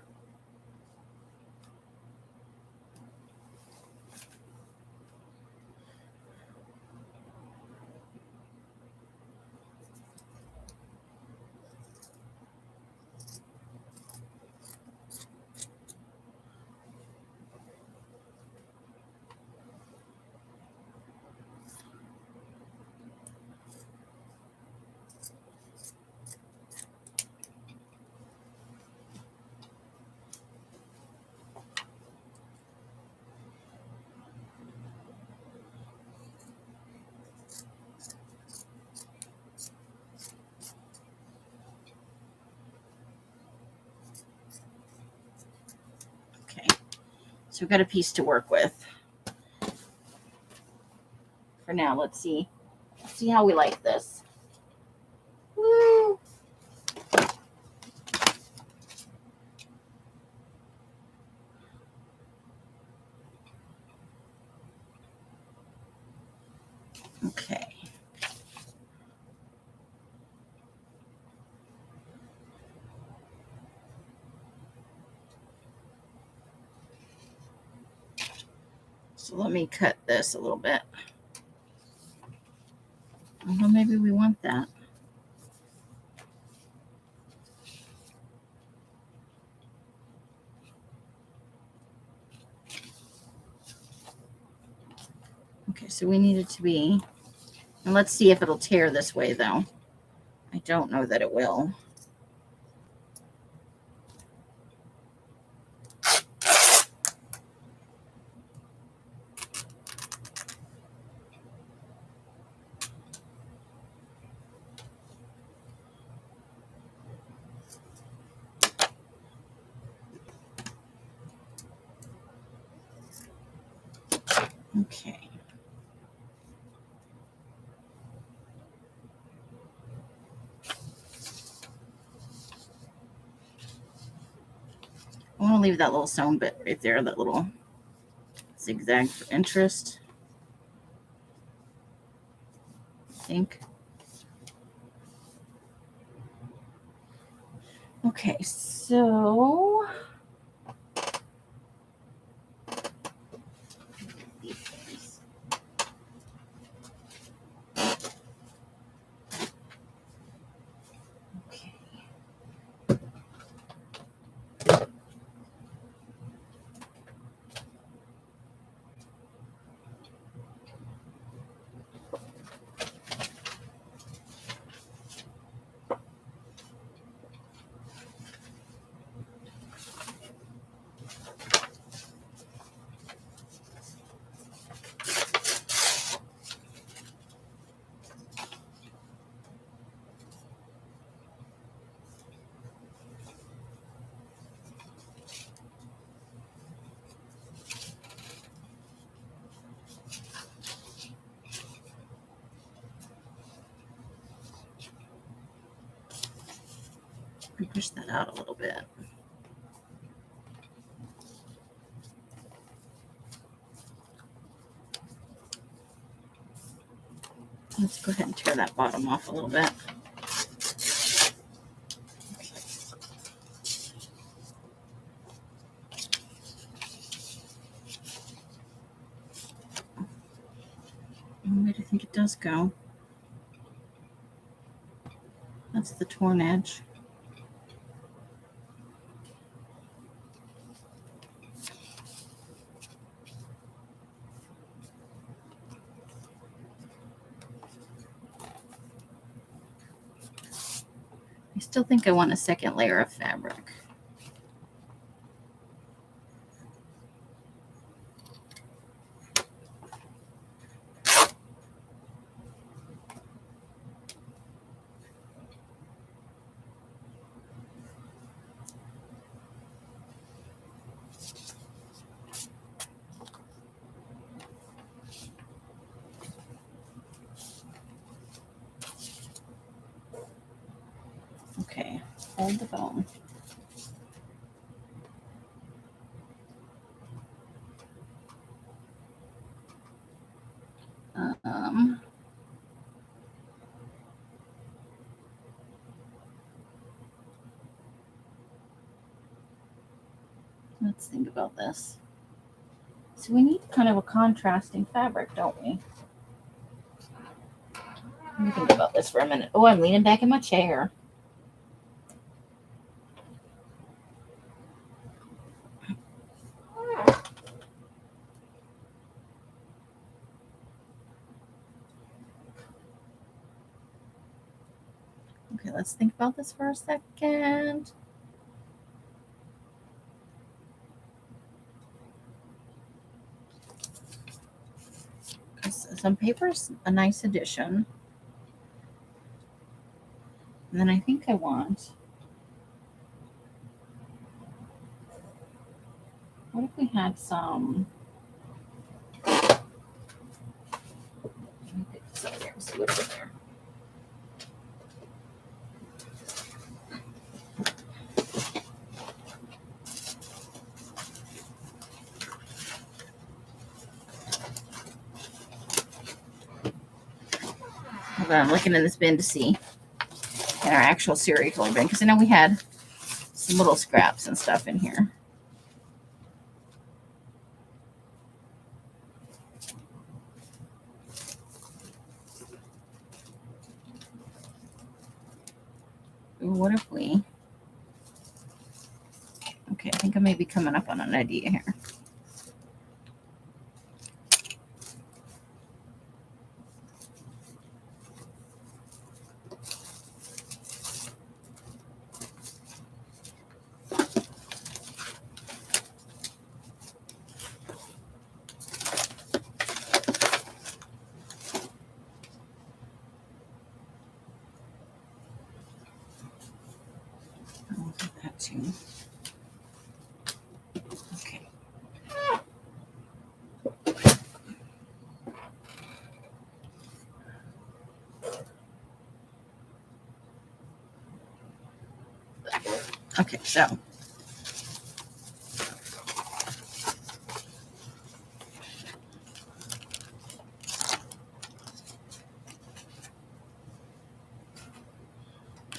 Speaker 1: Okay, so we've got a piece to work with. For now, let's see how we like this. Woo! Okay. So let me cut this a little bit. Well, maybe we want that. Okay, so we need it to be, and let's see if it'll tear this way though. I don't know that it will. Okay. I want to leave that little sewn bit right there, that little zigzag for interest. I think. Okay, so okay. can push that out a little bit. Let's go ahead and tear that bottom off a little bit. Where do you think it does go? That's the torn edge. I still think I want a second layer of fabric. Okay, hold the phone. Let's think about this. So we need kind of a contrasting fabric, don't we? Let me think about this for a minute. Oh, I'm leaning back in my chair. Okay, let's think about this for a second. Some paper's a nice addition. And then I think I want, what if we had some, let me pick this up here and see what's in there. Hold on, I'm looking in this bin to see, in our actual cereal color bin, because I know we had some little scraps and stuff in here. What if we, okay, I think I may be coming up on an idea here. I'll do that too. Okay. Okay, so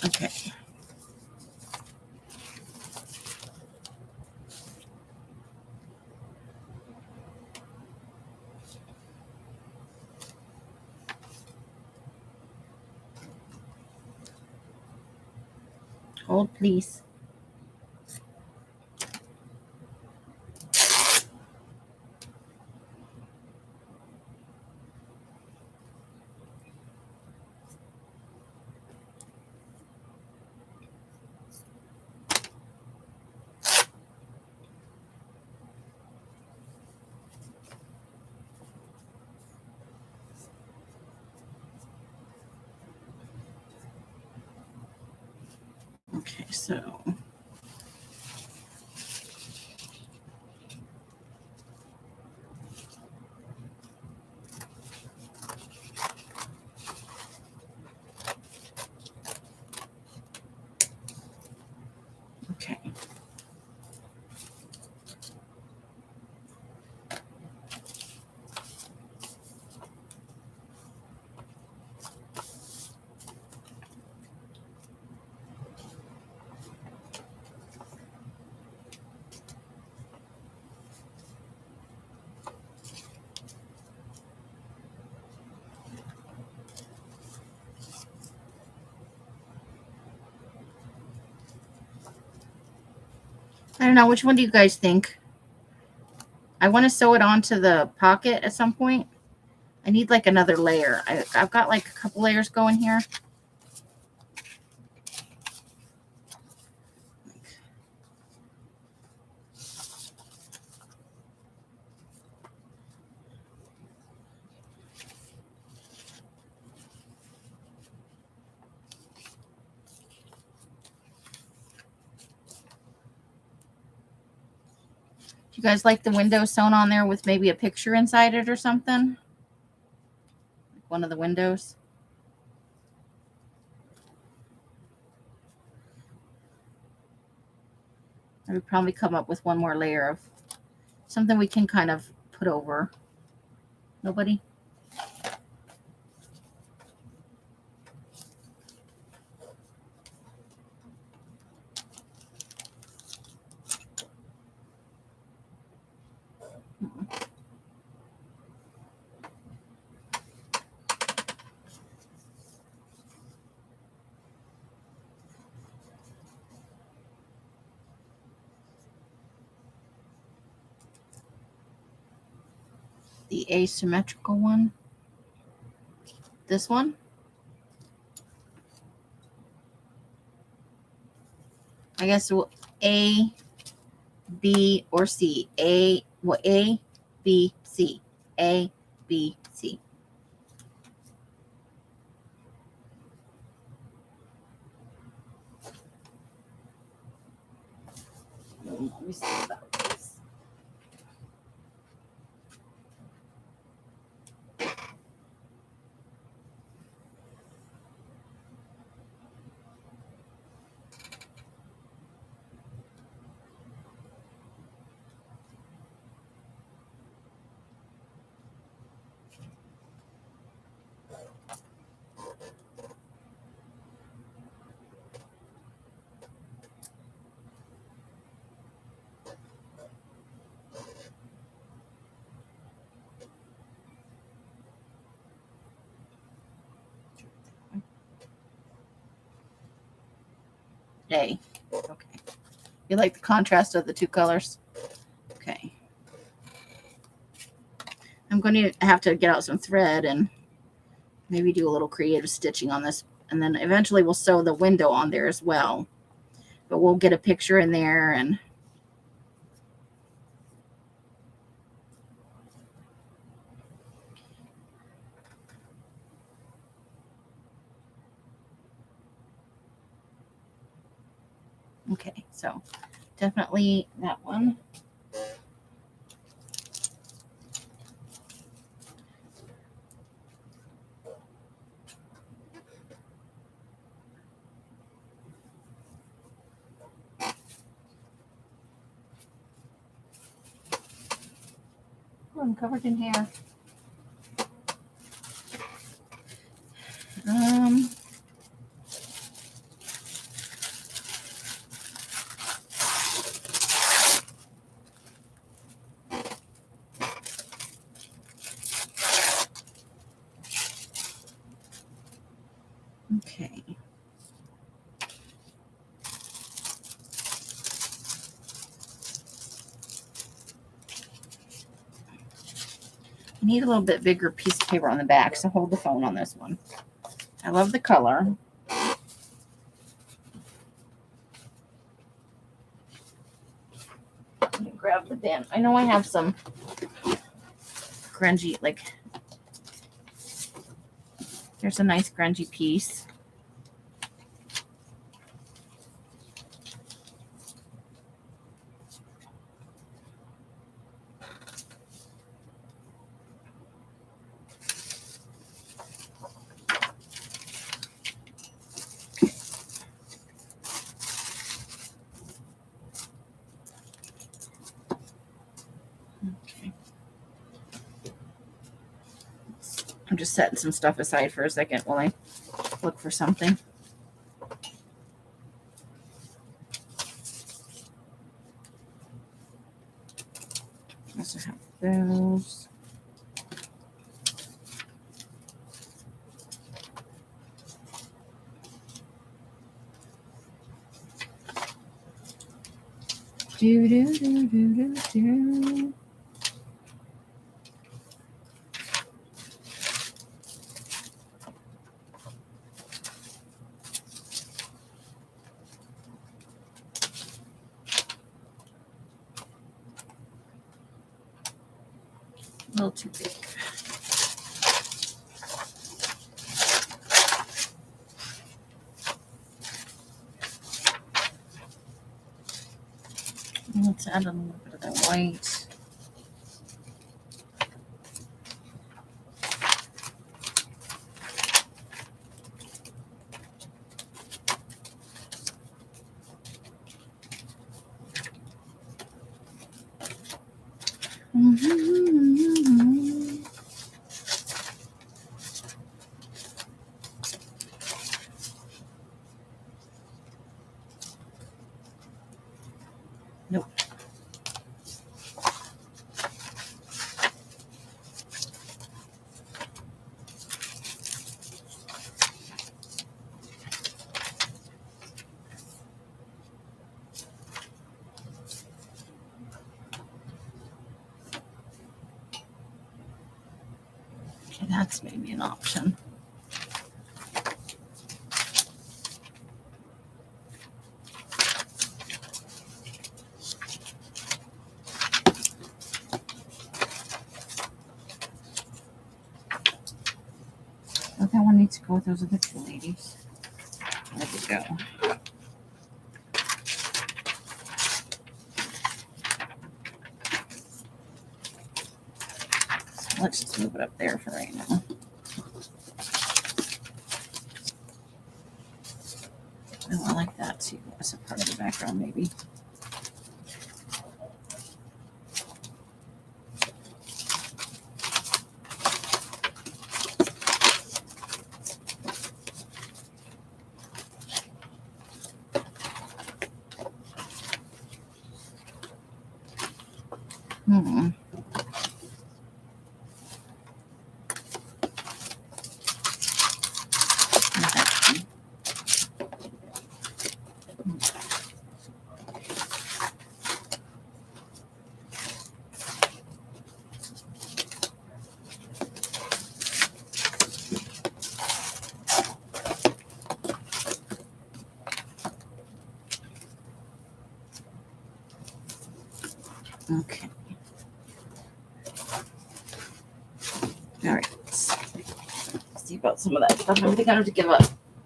Speaker 1: okay. Hold, please. Okay, so I don't know. Which one do you guys think? I want to sew it onto the pocket at some point. I need like another layer. I've got like a couple layers going here. Do you guys like the window sewn on there with maybe a picture inside it or something? Like one of the windows. I would probably come up with one more layer of something we can kind of put over. Nobody? The asymmetrical one. This one. I guess A, B, or C. A, B, C. A, B, C. Let me see about this. A. Okay. You like the contrast of the two colors? Okay. I'm going to have to get out some thread and maybe do a little creative stitching on this. And then eventually we'll sew the window on there as well. But we'll get a picture in there and okay, so definitely that one. Oh, I'm covered in hair. Okay. I need a little bit bigger piece of paper on the back, so hold the phone on this one. I love the color. Let me grab the bin. I know I have some grungy, like, there's a nice grungy piece. Okay. I'm just setting some stuff aside for a second while I look for something. I also have those. Do, do, do, do, do, do. A little too big. Let's add a little bit of that white. Nope. Okay, that's maybe an option. Oh, that one needs to go with those other two ladies. There we go. Let's just move it up there for right now. Oh, I like that too. As a part of the background, maybe. Okay. All right. Let's see about some of that stuff. I think I have to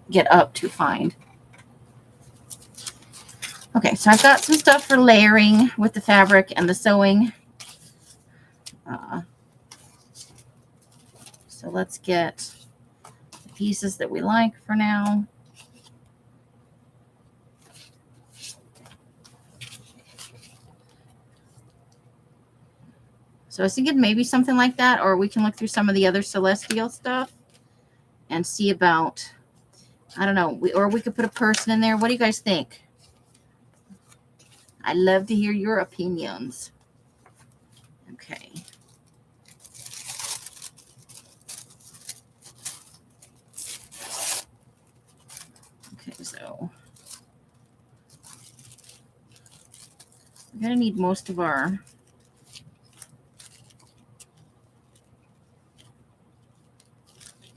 Speaker 1: get up to find. Okay, so I've got some stuff for layering with the fabric and the sewing. So let's get the pieces that we like for now. So I was thinking maybe something like that, or we can look through some of the other Celestial stuff and see about, I don't know, or we could put a person in there. What do you guys think? I'd love to hear your opinions. Okay. Okay, so we're going to need most of our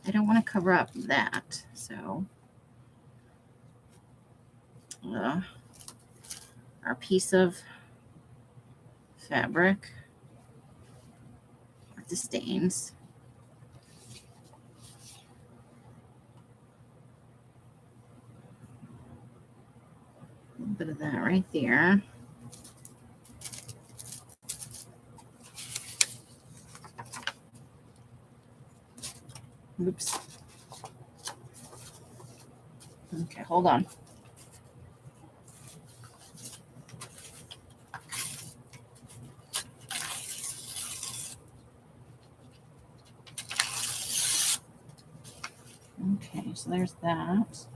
Speaker 1: I don't want to cover up that, so our piece of fabric with the stains. A little bit of that right there. Oops. Okay, hold on. Okay, so there's that.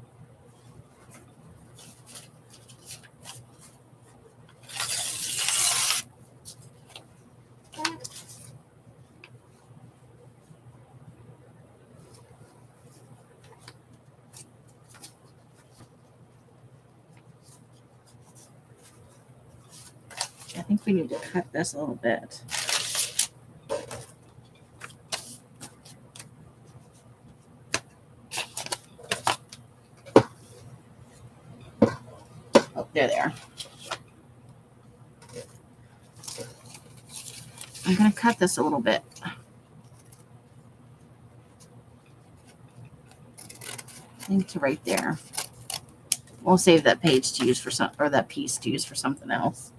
Speaker 1: think we need to cut this a little bit. Oh, there they are. I'm going to cut this a little bit. I think to right there. We'll save that page to use for some, or that piece to use for something else.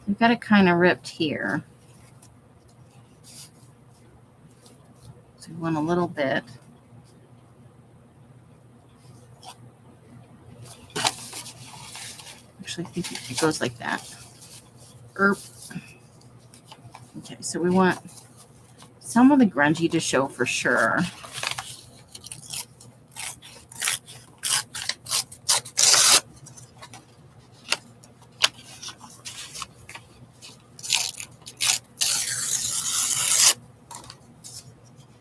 Speaker 1: We've got it kind of ripped here. So we want a little bit. Actually, I think it goes like that. Okay, so we want some of the grungy to show for sure.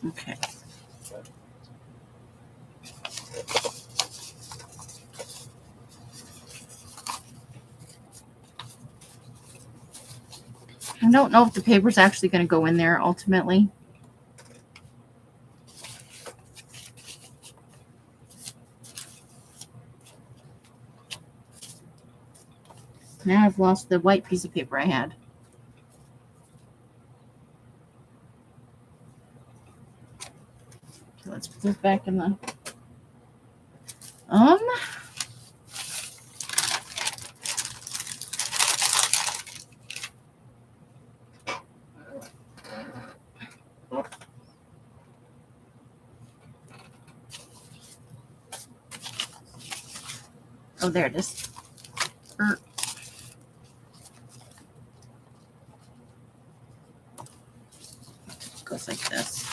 Speaker 1: Okay. I don't know if the paper's actually going to go in there ultimately. Now I've lost the white piece of paper I had. Okay, let's put this back in the... Oh, there it is. It goes like this.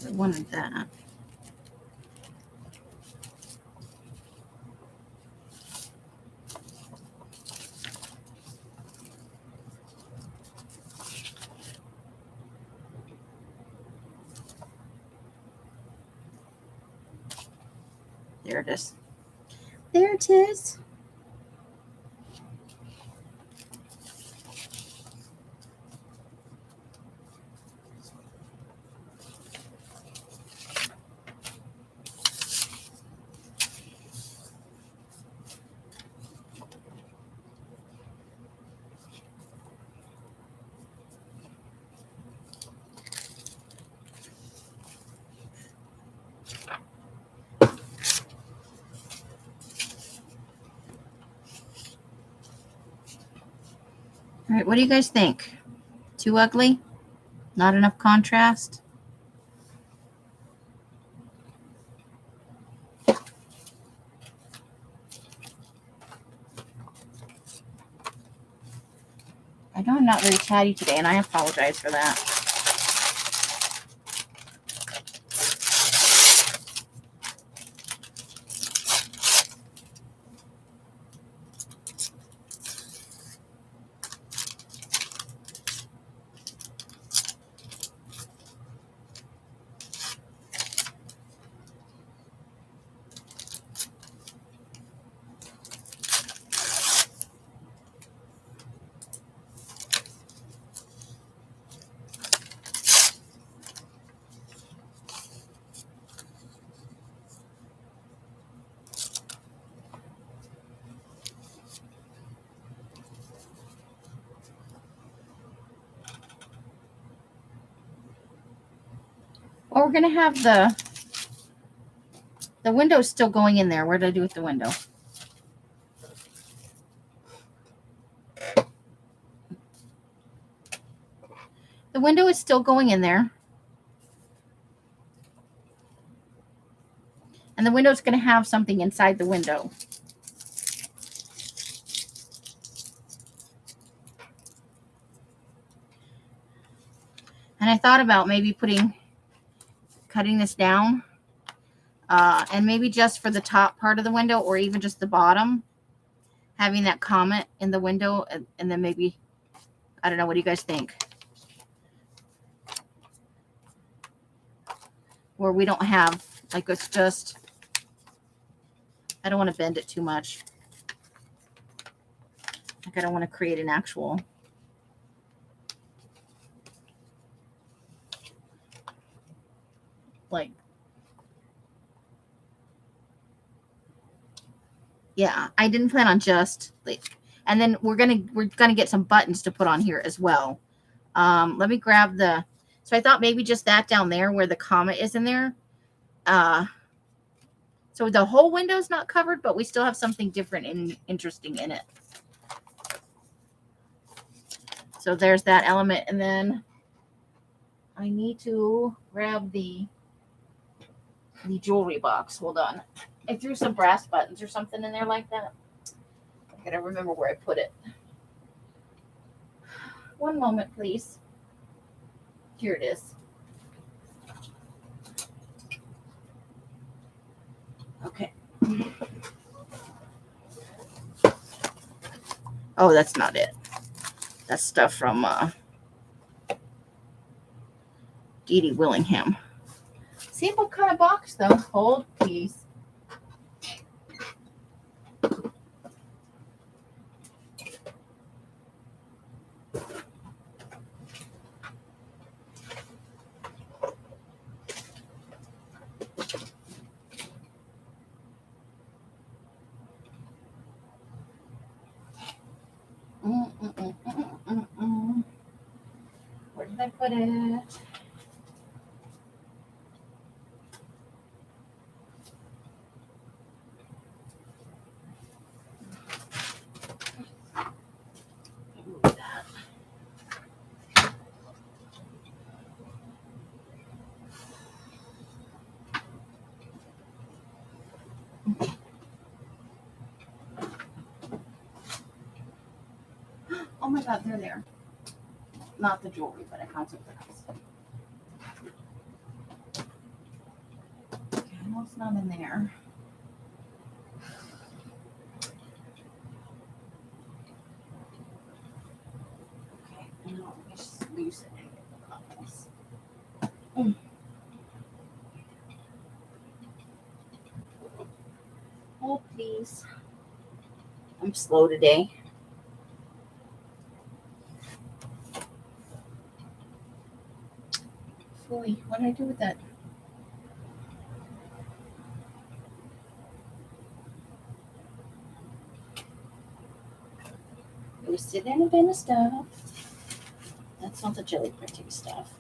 Speaker 1: I wanted that. There it is. There it is. All right, what do you guys think? Too ugly? Not enough contrast? I know I'm not very chatty today, and I apologize for that. Well, we're going to have the window's still going in there. What did I do with the window? The window is still going in there. And the window's going to have something inside the window. And I thought about maybe putting cutting this down. And maybe just for the top part of the window or even just the bottom, having that comment in the window, and then maybe, I don't know, what do you guys think? Where we don't have, like, it's just, I don't want to bend it too much. Like, I don't want to create an actual, like, yeah, I didn't plan on just, like, and then we're gonna get some buttons to put on here as well. Let me grab so I thought maybe just that down there where the comma is in there. So the whole window's not covered, but we still have something different and interesting in it. So there's that element. And then I need to grab the jewelry box. Hold on. I threw some brass buttons or something in there like that. I gotta remember where I put it. One moment, please. Here it is. Okay. Oh, that's not it. That's stuff from Dee Dee Willingham. See what kind of box, though. Hold, please. Where did I put it? Oh my God, they're there. Not the jewelry, but I found something else. Okay, I know it's not in there. Okay, no, let me just loosen it. Oh, please. I'm slow today. Boy, what did I do with that? It was sitting in a bin of stuff. That's not the jelly printing stuff.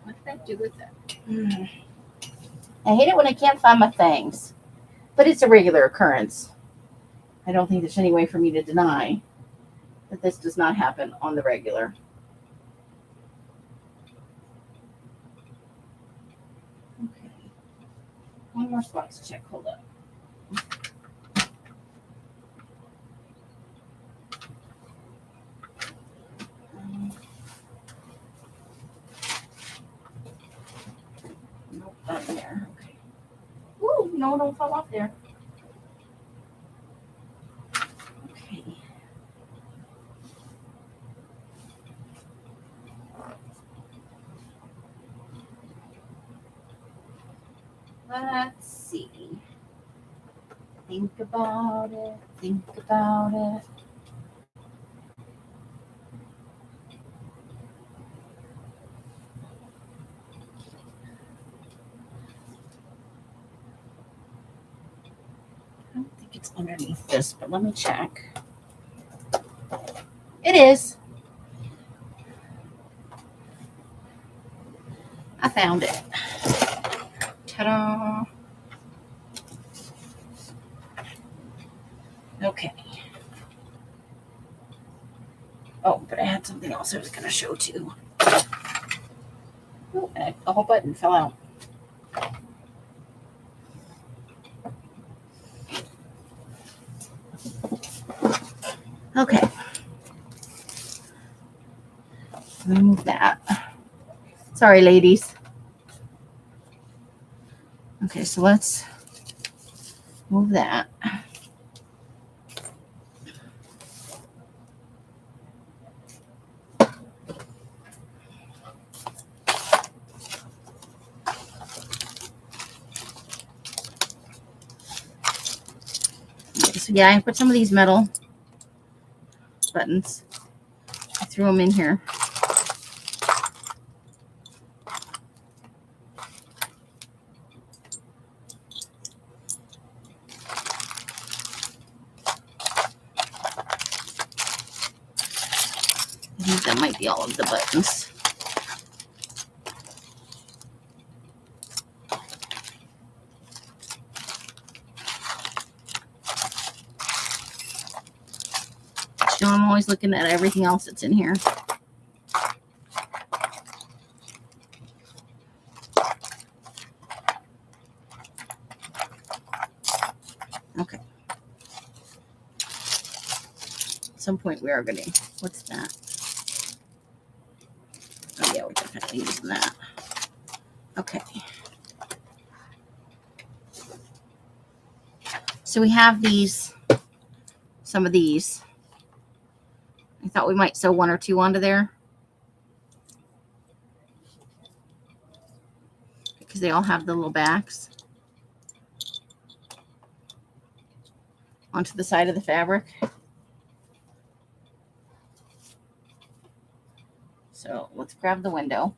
Speaker 1: What did I do with it? I hate it when I can't find my things. But it's a regular occurrence. I don't think there's any way for me to deny that this does not happen on the regular. Okay. One more spot to check. Hold up. Nope, not in there. Okay. Ooh, no, don't fall off there. Okay. Let's see. Think about it. Think about it. I don't think it's underneath this, but let me check. It is. I found it. Ta-da. Okay. Oh, but I had something else I was going to show too. Oh, a whole button fell out. Okay. Move that. Sorry, ladies. Okay, so let's move that. Okay, so yeah, I put some of these metal buttons. I threw them in here. I think that might be all of the buttons. So I'm always looking at everything else that's in here. Okay. At some point we are going to, what's that? Oh yeah, we're definitely using that. Okay. So we have these, some of these. I thought we might sew one or two onto there, because they all have the little backs onto the side of the fabric. So let's grab the window.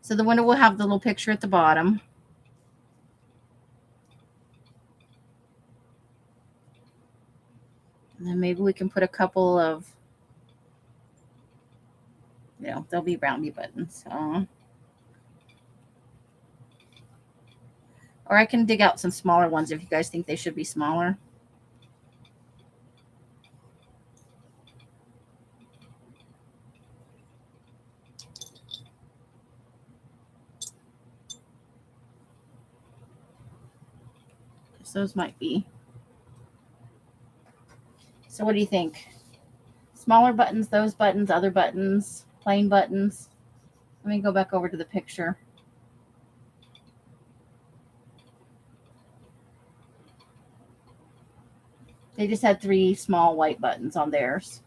Speaker 1: So the window will have the little picture at the bottom. And then maybe we can put a couple of, they'll be roundy buttons. Or I can dig out some smaller ones if you guys think they should be smaller. Because those might be. So what do you think? Smaller buttons, those buttons, other buttons, plain buttons. Let me go back over to the picture. They just had 3 small white buttons on theirs.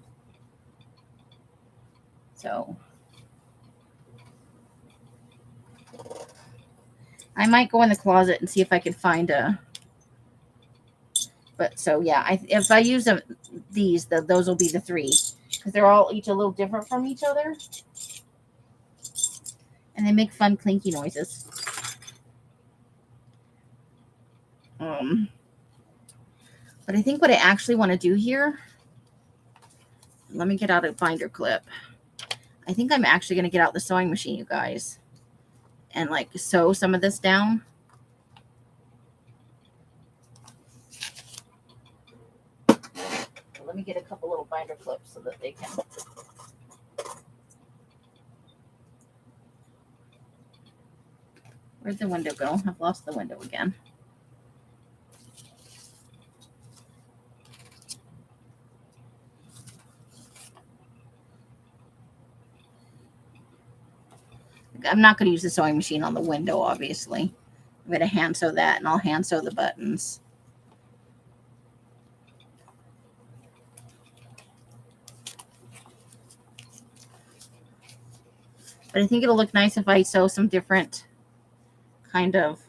Speaker 1: So I might go in the closet and see if I can find a. But so yeah, if I use these, those will be the 3, because they're all each a little different from each other, and they make fun clinky noises. But I think what I actually want to do here, let me get out a binder clip. I think I'm actually going to get out the sewing machine, you guys, and like sew some of this down. Let me get a couple little binder clips so that they can. Where'd the window go? I've lost the window again. I'm not going to use the sewing machine on the window, obviously. I'm going to hand sew that, and I'll hand sew the buttons. But I think it'll look nice if I sew some different kind of.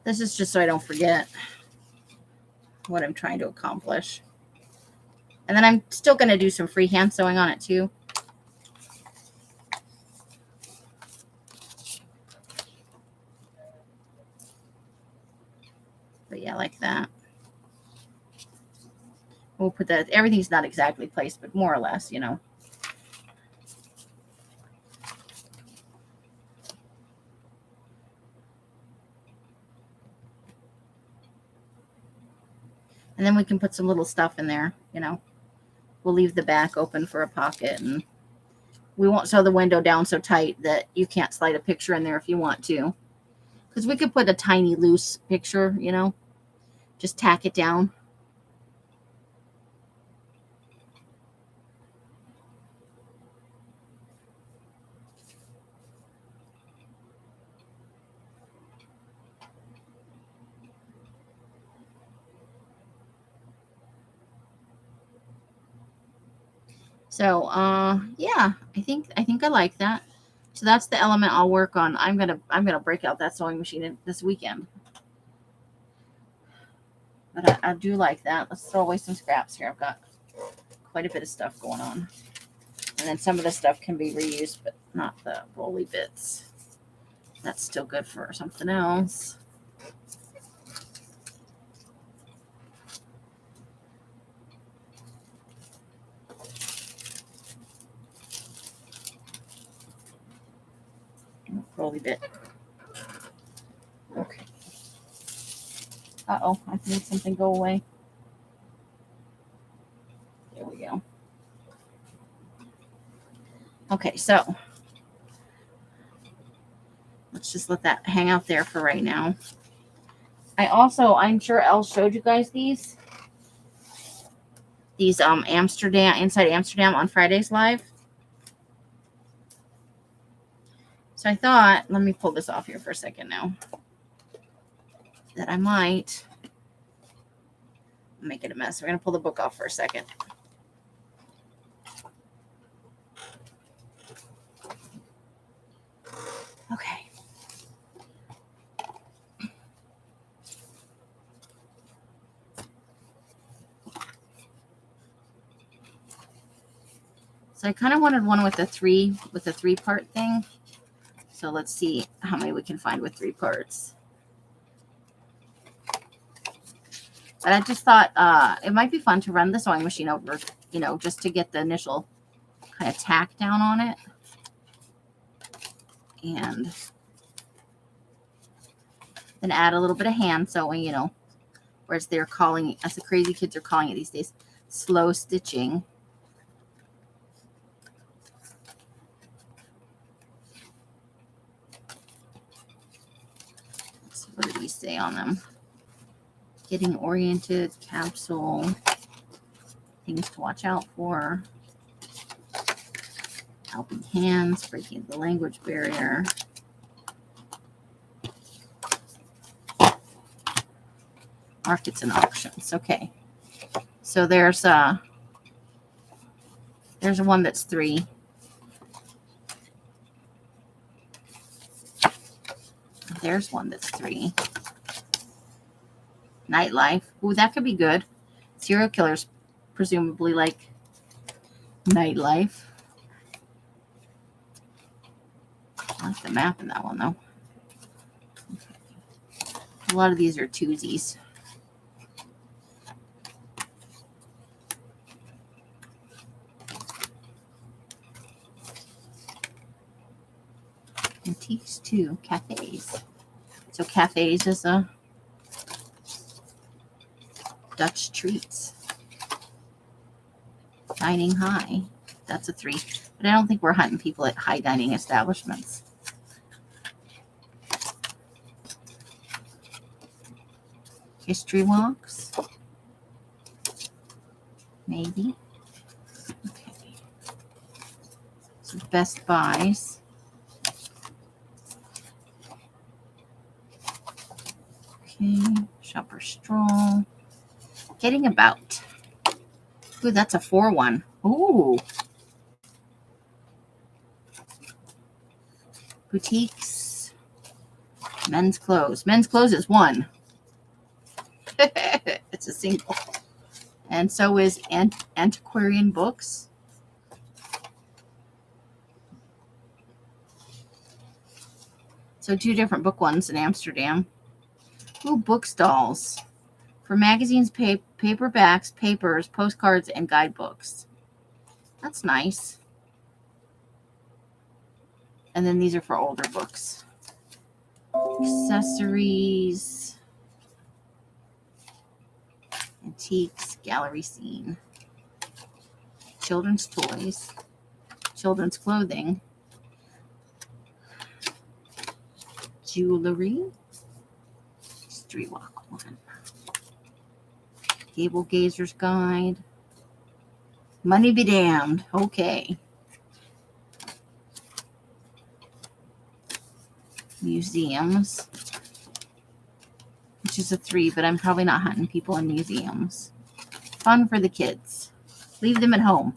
Speaker 1: This is just so I don't forget what I'm trying to accomplish. And then I'm still going to do some freehand sewing on it too. But yeah, like that. We'll put that, everything's not exactly placed, but more or less, And then we can put some little stuff in there, you know. We'll leave the back open for a pocket, and we won't sew the window down so tight that you can't slide a picture in there if you want to. Because we could put a tiny loose picture, you know, just tack it down. So, yeah, I think I like that. So that's the element I'll work on. I'm gonna break out that sewing machine this weekend. But I do like that. Let's throw away some scraps here. I've got quite a bit of stuff going on. And then some of the stuff can be reused, but not the roly bits. That's still good for something else. Roly bit. Okay. Uh-oh, I made something go away. There we go. Okay, so let's just let that hang out there for right now. I'm sure Elle showed you guys these Amsterdam, Inside Amsterdam on Friday's live. So I thought, let me pull this off here for a second now, that I might make it a mess. We're going to pull the book off for a second. Okay. So I kind of wanted one with a three-part thing. So let's see how many we can find with 3 parts. But I just thought it might be fun to run the sewing machine over, you know, just to get the initial kind of tack down on it. And then add a little bit of hand sewing, you know, whereas they're calling, as the crazy kids are calling it these days, slow stitching. Let's see, what do these say on them? Getting oriented, capsule, things to watch out for, helping hands, breaking the language barrier. Markets and auctions. Okay. So there's one that's 3. There's one that's 3. Nightlife. Ooh, that could be good. Serial killers presumably like nightlife. I like the map in that one, though. Okay. A lot of these are twosies. Antiques, too. Cafes. So cafes is a Dutch treats. Dining high. That's a 3. But I don't think we're hunting people at high dining establishments. History walks. Maybe. Okay. So Best Buys. Okay. Shopper stroll. Getting about. Ooh, that's a 4-1. Ooh. Boutiques. Men's clothes. Men's clothes is 1. It's a single. And so is antiquarian books. So 2 different book ones in Amsterdam. Ooh, book stalls. For magazines, paperbacks, papers, postcards, and guidebooks. That's nice. And then these are for older books. Accessories. Antiques, gallery scene. Children's toys. Children's clothing. Jewelry. History walk 1. Gable Gazer's Guide. Money be damned. Okay. Museums. Which is a 3, but I'm probably not hunting people in museums. Fun for the kids. Leave them at home.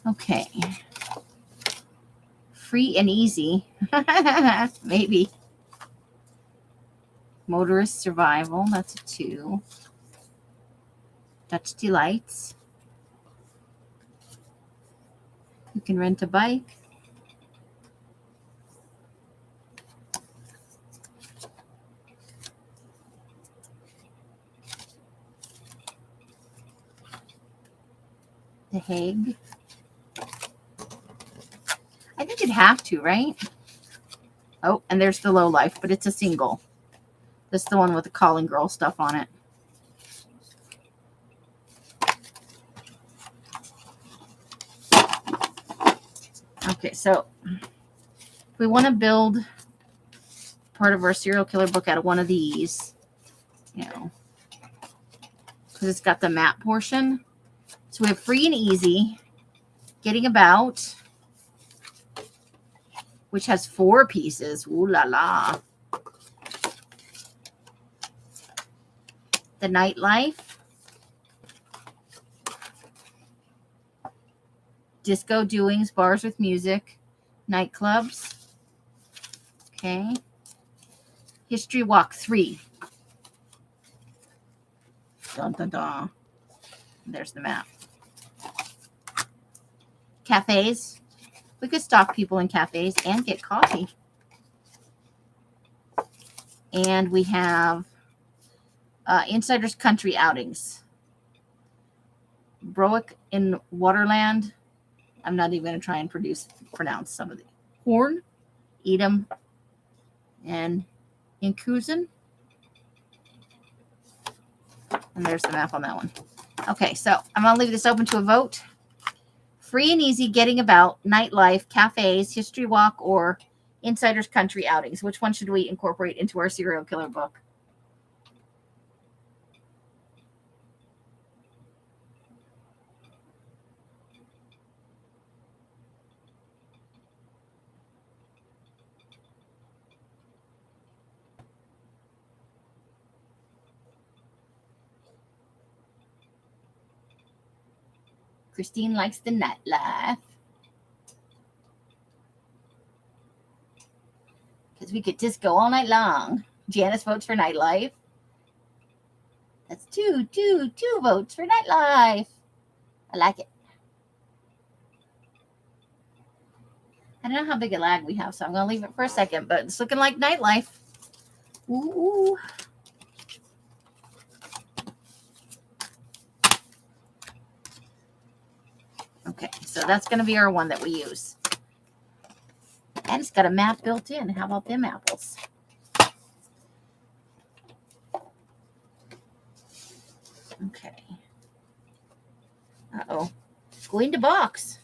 Speaker 1: Okay. Free and easy. Maybe. Motorist survival. That's a 2. Dutch delights. You can rent a bike. The Hague. I think you'd have to, right? Oh, and there's the low life, but it's a single. This is the one with the calling girl stuff on it. Okay, so if we want to build part of our serial killer book out of one of these, you know, because it's got the map portion. So we have free and easy, getting about, which has 4 pieces. Ooh la la. The nightlife. Disco doings, bars with music, nightclubs. Okay. History walk 3. Dun, dun, dun. There's the map. Cafes. We could stalk people in cafes and get coffee. And we have Insider's Country Outings. Broick in Waterland. I'm not even going to try and pronounce some of the. Horn, Edam, and Inkuzen. And there's the map on that one. Okay, so I'm going to leave this open to a vote. Free and easy, getting about, nightlife, cafes, history walk, or Insider's Country Outings. Which one should we incorporate into our serial killer book? Christine likes the nightlife. Because we could disco all night long. Janice votes for nightlife. That's two votes for nightlife. I like it. I don't know how big a lag we have, so I'm going to leave it for a second. But it's looking like nightlife. Ooh. Okay, so that's going to be our one that we use. And it's got a map built in. How about them apples? Okay. Uh-oh. Go into box.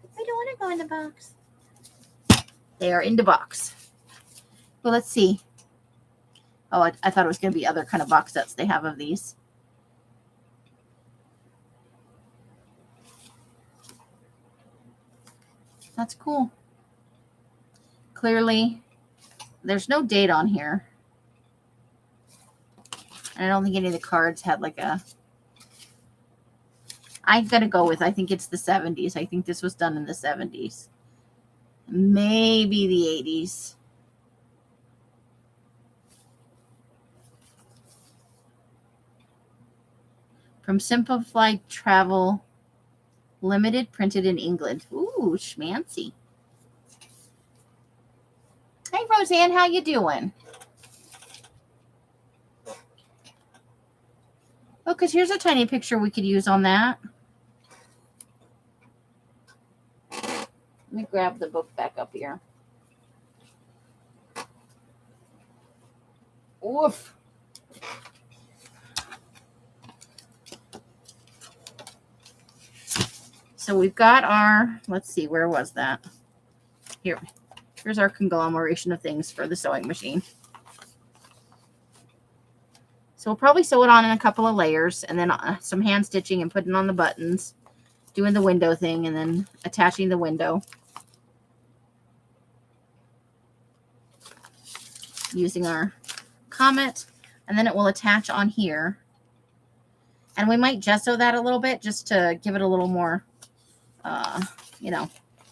Speaker 1: I don't want to go in the box. They are in the box. Well, let's see. Oh, I thought it was going to be other kind of box sets they have of these. That's cool. Clearly, there's no date on here. And I don't think any of the cards had like a... I'm going to go with, I think it's the 70s. I think this was done in the 70s. Maybe the 80s. From Simplified Travel Limited, printed in England. Ooh, schmancy. Hey, Roseanne, how you doing? Oh, because here's a tiny picture we could use on that. Let me grab the book back up here. Oof. So we've got our, let's see, where was that? Here's our conglomeration of things for the sewing machine. So we'll probably sew it on in a couple of layers, and then some hand stitching and putting on the buttons, doing the window thing, and then attaching the window. Using our Comet, and then it will attach on here. And we might gesso that a little bit just to give it a little more, you know,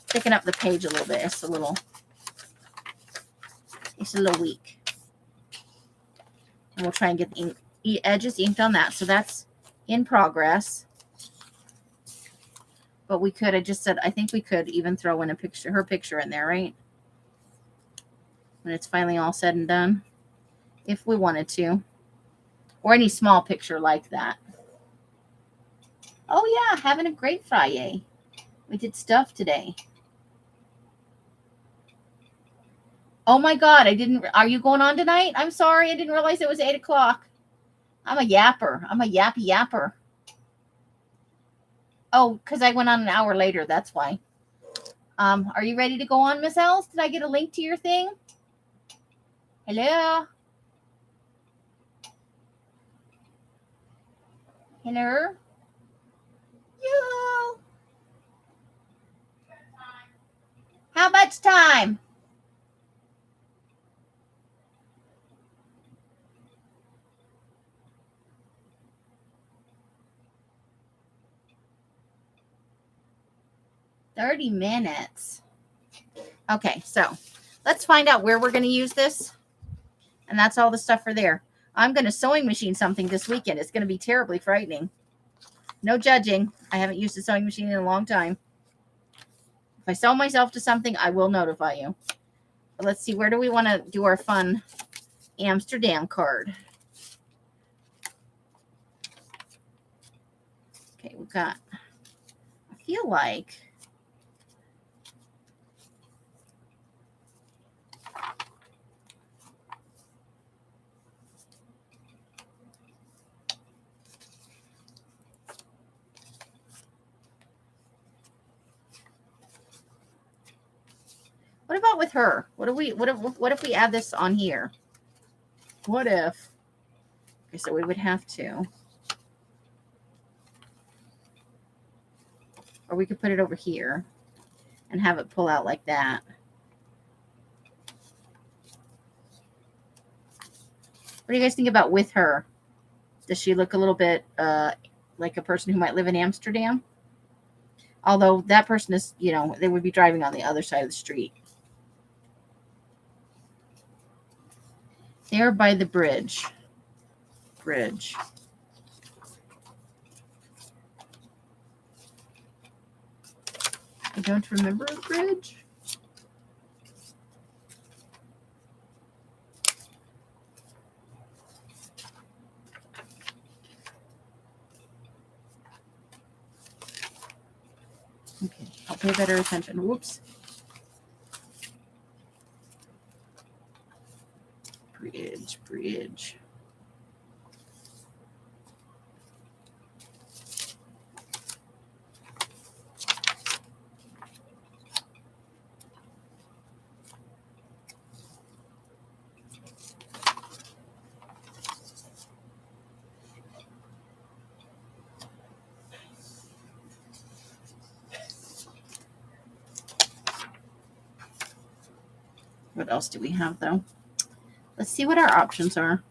Speaker 1: thicken up the page a little bit. It's a little weak. And we'll try and get the edges inked on that. So that's in progress. But we could, I think we could even throw in her picture in there, right? When it's finally all said and done. If we wanted to. Or any small picture like that. Oh yeah, having a great Fri-Yay. We did stuff today. Oh my God, are you going on tonight? I'm sorry, I didn't realize it was 8 o'clock. I'm a yapper. I'm a yappy yapper. Oh, because I went on an hour later, that's why. Are you ready to go on, Miss Els? Did I get a link to your thing? Hello? Hello? Yoo-hoo! How much time? $30 minutes. Okay, so let's find out where we're going to use this. And that's all the stuff for there. I'm going to sewing machine something this weekend. It's going to be terribly frightening. No judging. I haven't used a sewing machine in a long time. If I sew myself to something, I will notify you. But let's see, where do we want to do our fun Amsterdam card? Okay, we've got, I feel like, what about with her? What if we add this on here? What if? Okay, so we would have to. Or we could put it over here and have it pull out like that. What do you guys think about with her? Does she look a little bit like a person who might live in Amsterdam? Although that person is, you know, they would be driving on the other side of the street. There by the bridge. Bridge. I don't remember a bridge. Okay, I'll pay better attention. Whoops. Bridge. What else do we have, though? Let's see what our options are.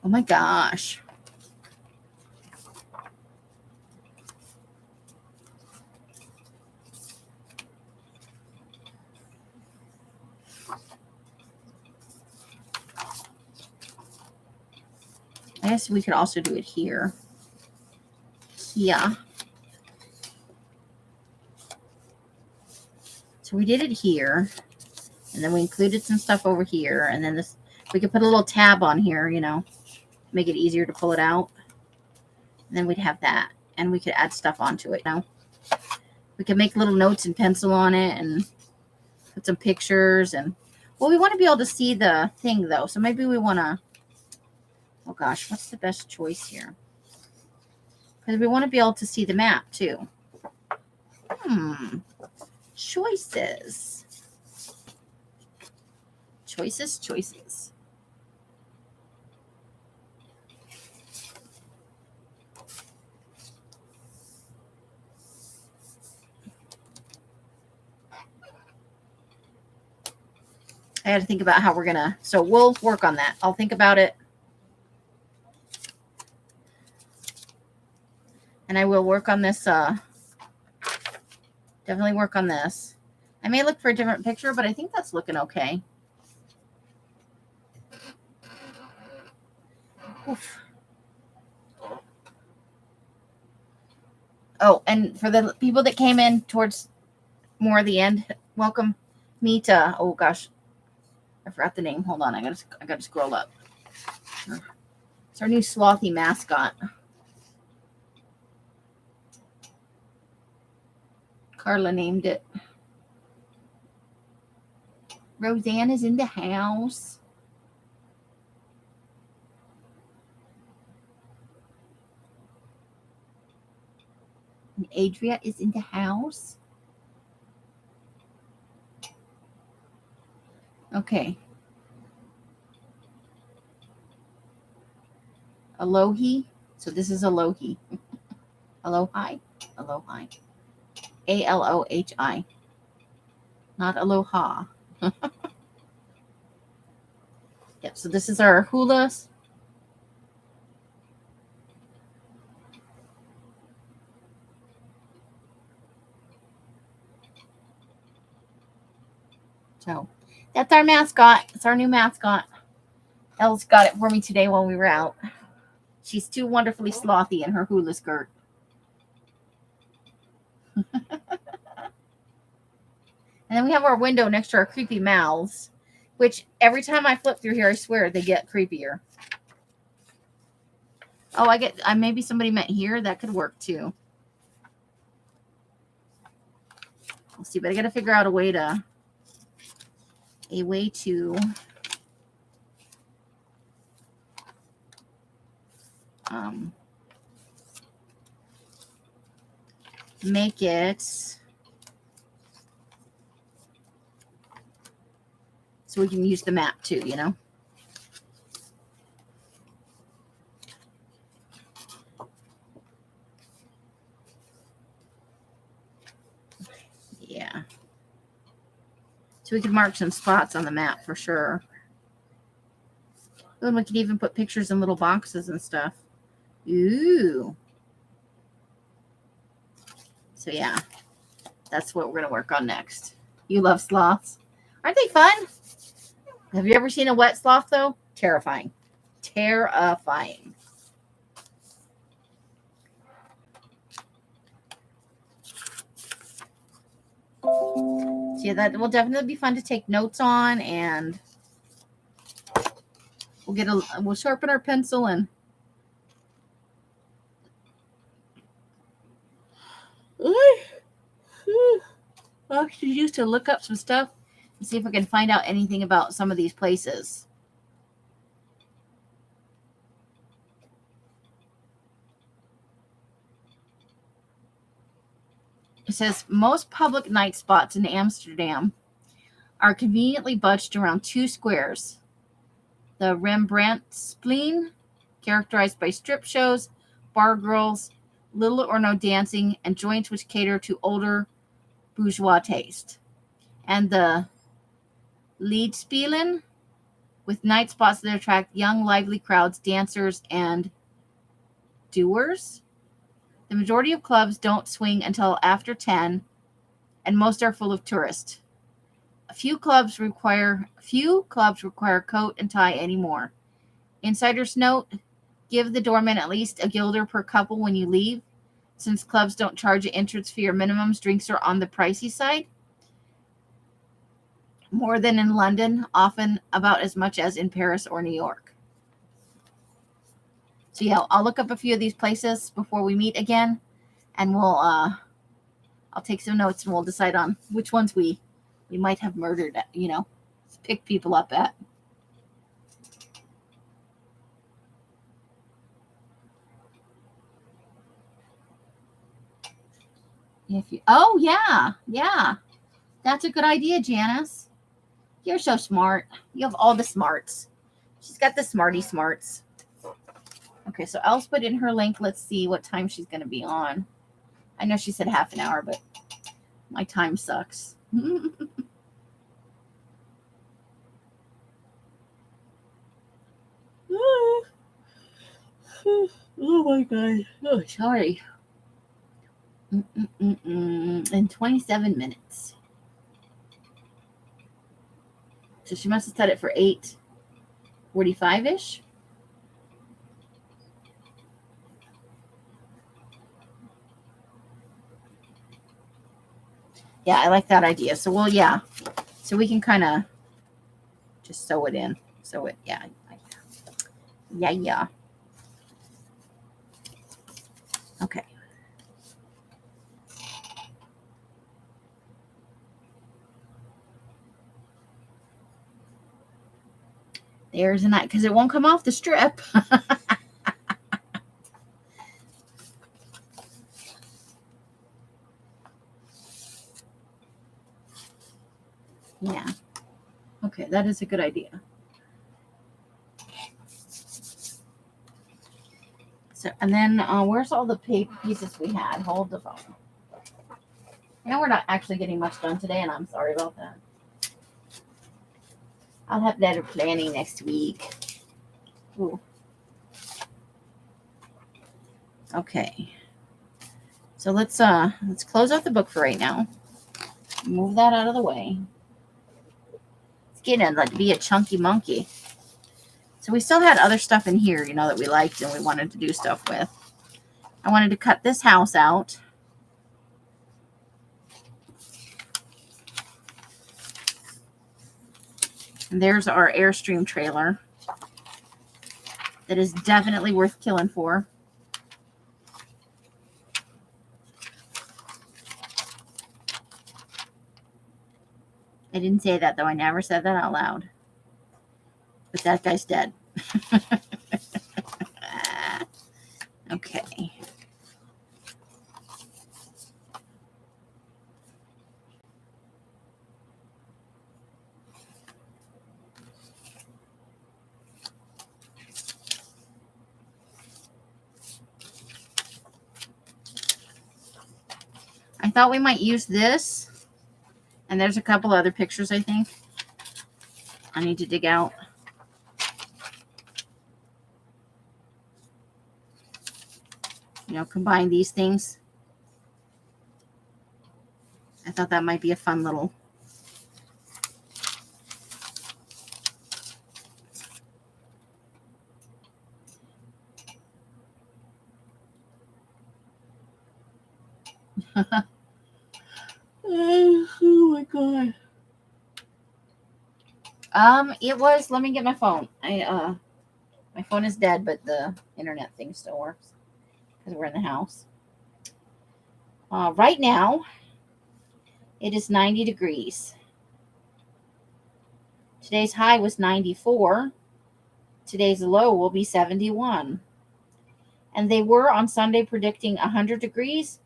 Speaker 1: Oh my gosh. I guess we could also do it here. Yeah. So we did it here, and then we included some stuff over here, and then this, we could put a little tab on here, you know, make it easier to pull it out. And then we'd have that. And we could add stuff onto it, We could make little notes and pencil on it and put some pictures. And well, we want to be able to see the thing though. So maybe we want to, oh gosh, what's the best choice here? Because we want to be able to see the map too. Choices. Choices. I had to think about how we're gonna, so we'll work on that. I'll think about it. And I will work on this, definitely work on this. I may look for a different picture, but I think that's looking okay. Oof. Oh, and for the people that came in towards more of the end, welcome me to, oh gosh, I forgot the name. Hold on, I gotta scroll up. It's our new slothy mascot. Carla named it. Roseanne is in the house. And Adria is in the house. Okay. Alohi. So this is Alohi. Alohi. Alohi. Alohi. Not aloha. Yep. So this is our hulas. So that's our mascot. It's our new mascot. Elle got it for me today while we were out. She's too wonderfully slothy in her hula skirt. And then we have our window next to our creepy mouths, which every time I flip through here, I swear they get creepier. Oh, maybe somebody meant here. That could work too. Let's see, but I got to figure out a way to make it so we can use the map too, you know? Yeah. So we could mark some spots on the map for sure. And we could even put pictures in little boxes and stuff. Ooh. So yeah, that's what we're going to work on next. You love sloths. Aren't they fun? Have you ever seen a wet sloth though? Terrifying. Terrifying. So yeah, that will definitely be fun to take notes on, and we'll sharpen our pencil and I'll actually use to look up some stuff and see if I can find out anything about some of these places. It says most public night spots in Amsterdam are conveniently budged around 2 squares. The Rembrandtsplein, characterized by strip shows, bar girls, little or no dancing, and joints which cater to older bourgeois taste. And the Leedspelen, with night spots that attract young, lively crowds, dancers, and doers. The majority of clubs don't swing until after 10, and most are full of tourists. Few clubs require coat and tie anymore. Insiders note, give the doorman at least a guilder per couple when you leave. Since clubs don't charge an entrance fee or minimums, drinks are on the pricey side. More than in London, often about as much as in Paris or New York. So yeah, I'll look up a few of these places before we meet again, and I'll take some notes and we'll decide on which ones we might have murdered, pick people up at. Oh yeah, that's a good idea, Janice. You're so smart. You have all the smarts. She's got the smarty smarts. Okay, so Elle's put in her link. Let's see what time she's going to be on. I know she said half an hour, but my time sucks. Oh my God. Oh, sorry. In 27 minutes. So she must have set it for 8:45-ish. Yeah, I like that idea. So so we can kind of just sew it in. Yeah. Okay. There's a knife because it won't come off the strip. Yeah. Okay, that is a good idea. So, and then where's all the paper pieces we had? Hold the phone. We're not actually getting much done today, and I'm sorry about that. I'll have better planning next week. Ooh. Okay. So let's close out the book for right now. Move that out of the way. It's getting to be a chunky monkey. So we still had other stuff in here, that we liked and we wanted to do stuff with. I wanted to cut this house out. And there's our Airstream trailer. That is definitely worth killing for. I didn't say that, though. I never said that out loud. But that guy's dead. Okay. I thought we might use this. And there's a couple other pictures, I think. I need to dig out. Combine these things. I thought that might be a fun little. Oh my God. It was, let me get my phone. My phone is dead, but the internet thing still works because we're in the house. Right now, it is 90 degrees. Today's high was 94. Today's low will be 71. And they were on Sunday predicting 100 degrees,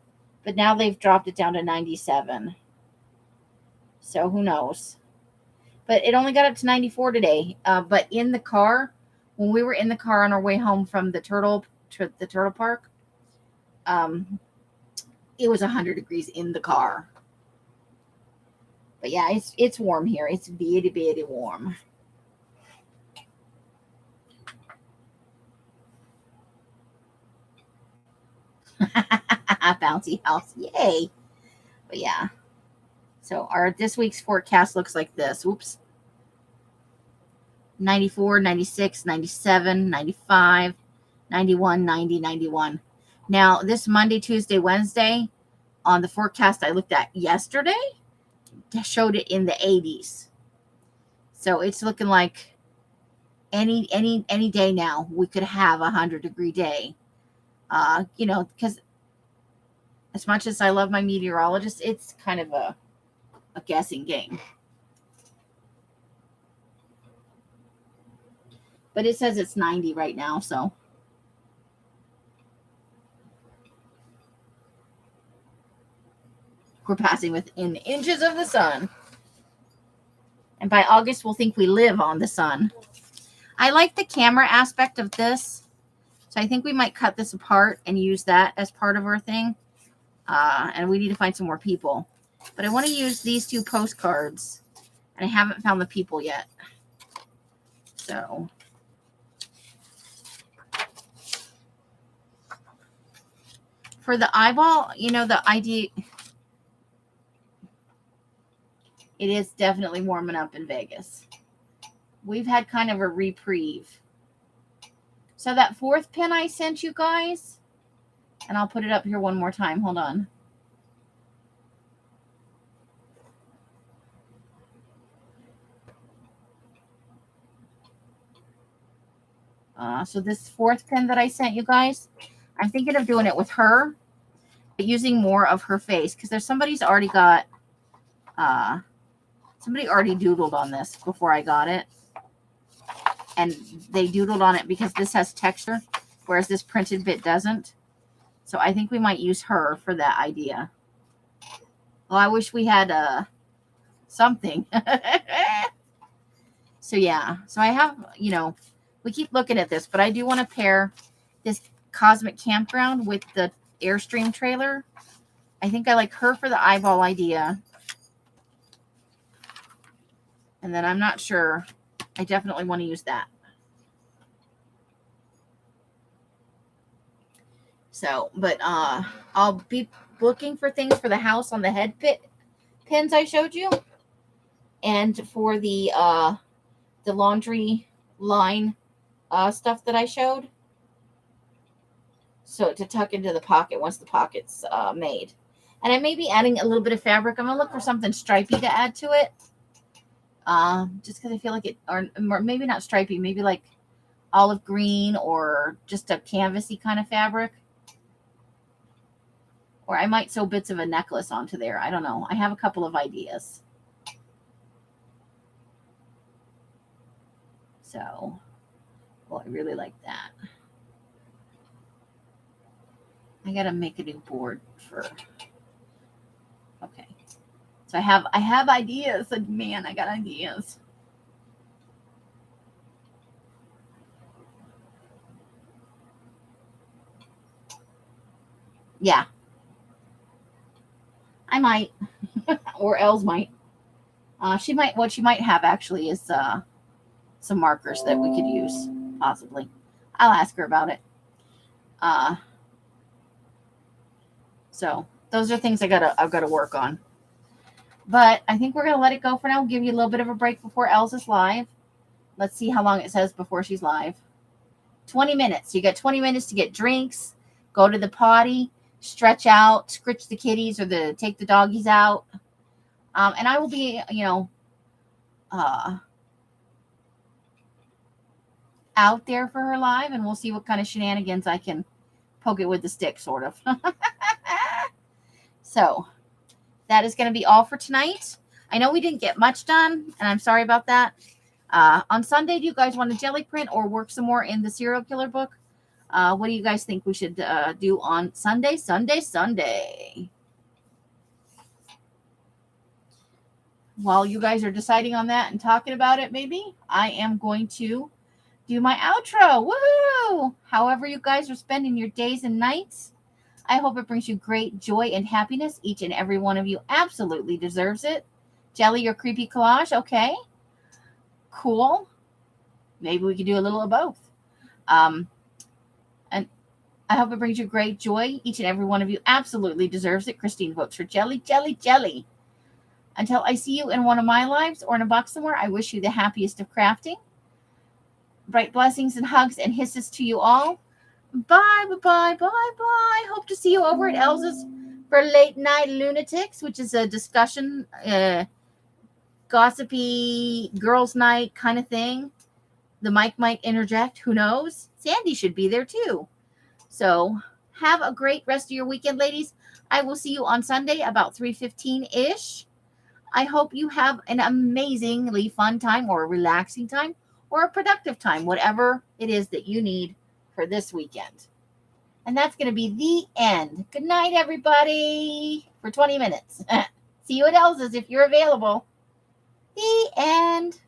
Speaker 1: but now they've dropped it down to 97. So who knows? But it only got up to 94 today. But in the car, when we were in the car on our way home from the turtle park, it was 100 degrees in the car. But yeah, it's warm here. It's very, very warm. Bouncy house. Yay. But yeah. So this week's forecast looks like this. Oops. 94, 96, 97, 95, 91, 90, 91. Now, this Monday, Tuesday, Wednesday, on the forecast I looked at yesterday, showed it in the 80s. So it's looking like any day now we could have 100-degree day. Because as much as I love my meteorologist, it's kind of a guessing game. But it says it's 90 right now, so. We're passing within inches of the sun. And by August, we'll think we live on the sun. I like the camera aspect of this. So I think we might cut this apart and use that as part of our thing. And we need to find some more people. But I want to use these 2 postcards. And I haven't found the people yet. So. For the eyeball, the idea... It is definitely warming up in Vegas. We've had kind of a reprieve. So that 4th pin I sent you guys, and I'll put it up here one more time. Hold on. So this 4th pin that I sent you guys, I'm thinking of doing it with her, but using more of her face, because there's somebody's already got... Somebody already doodled on this before I got it. And they doodled on it because this has texture, whereas this printed bit doesn't. So I think we might use her for that idea. Well, I wish we had something. So yeah. So I have, we keep looking at this, but I do want to pair this Cosmic Campground with the Airstream trailer. I think I like her for the eyeball idea. And then I'm not sure. I definitely want to use that. So, but I'll be looking for things for the house on the head pins I showed you. And for the laundry line stuff that I showed. So to tuck into the pocket once the pocket's made. And I may be adding a little bit of fabric. I'm going to look for something stripy to add to it. Just because I feel like it, or maybe not stripy, maybe like olive green or just a canvasy kind of fabric. Or I might sew bits of a necklace onto there. I don't know. I have a couple of ideas. So, well, I really like that. I got to make a new board for, okay. So I have ideas. Man, I got ideas. Yeah. I might. Or Els might. She might. What she might have actually is some markers that we could use, possibly. I'll ask her about it. So those are things I've got to work on. But I think we're gonna let it go for now. We'll give you a little bit of a break before Els is live. Let's see how long it says before she's live. 20 minutes. You got 20 minutes to get drinks, go to the potty, stretch out, scritch the kitties or take the doggies out. And I will be, out there for her live, and we'll see what kind of shenanigans I can poke it with the stick, sort of. So that is going to be all for tonight. I know we didn't get much done, and I'm sorry about that. On Sunday, do you guys want a jelly print or work some more in the serial killer book? What do you guys think we should do on Sunday? Sunday. While you guys are deciding on that and talking about it, maybe, I am going to do my outro. Woohoo! However you guys are spending your days and nights, I hope it brings you great joy and happiness. Each and every one of you absolutely deserves it. Jelly, your creepy collage? Okay. Cool. Maybe we could do a little of both. And I hope it brings you great joy. Each and every one of you absolutely deserves it. Christine votes for jelly. Until I see you in one of my lives or in a box somewhere, I wish you the happiest of crafting. Bright blessings and hugs and hisses to you all. Bye. Hope to see you over at Elsa's for Late Night Lunatics, which is a discussion, gossipy girls' night kind of thing. the mic might interject. Who knows? Sandy should be there too. So have a great rest of your weekend, ladies. I will see you on Sunday about 3:15-ish. I hope you have an amazingly fun time or a relaxing time or a productive time, whatever it is that you need for this weekend. And that's going to be the end. Good night, everybody, for 20 minutes. See you at Elsa's if you're available. The end.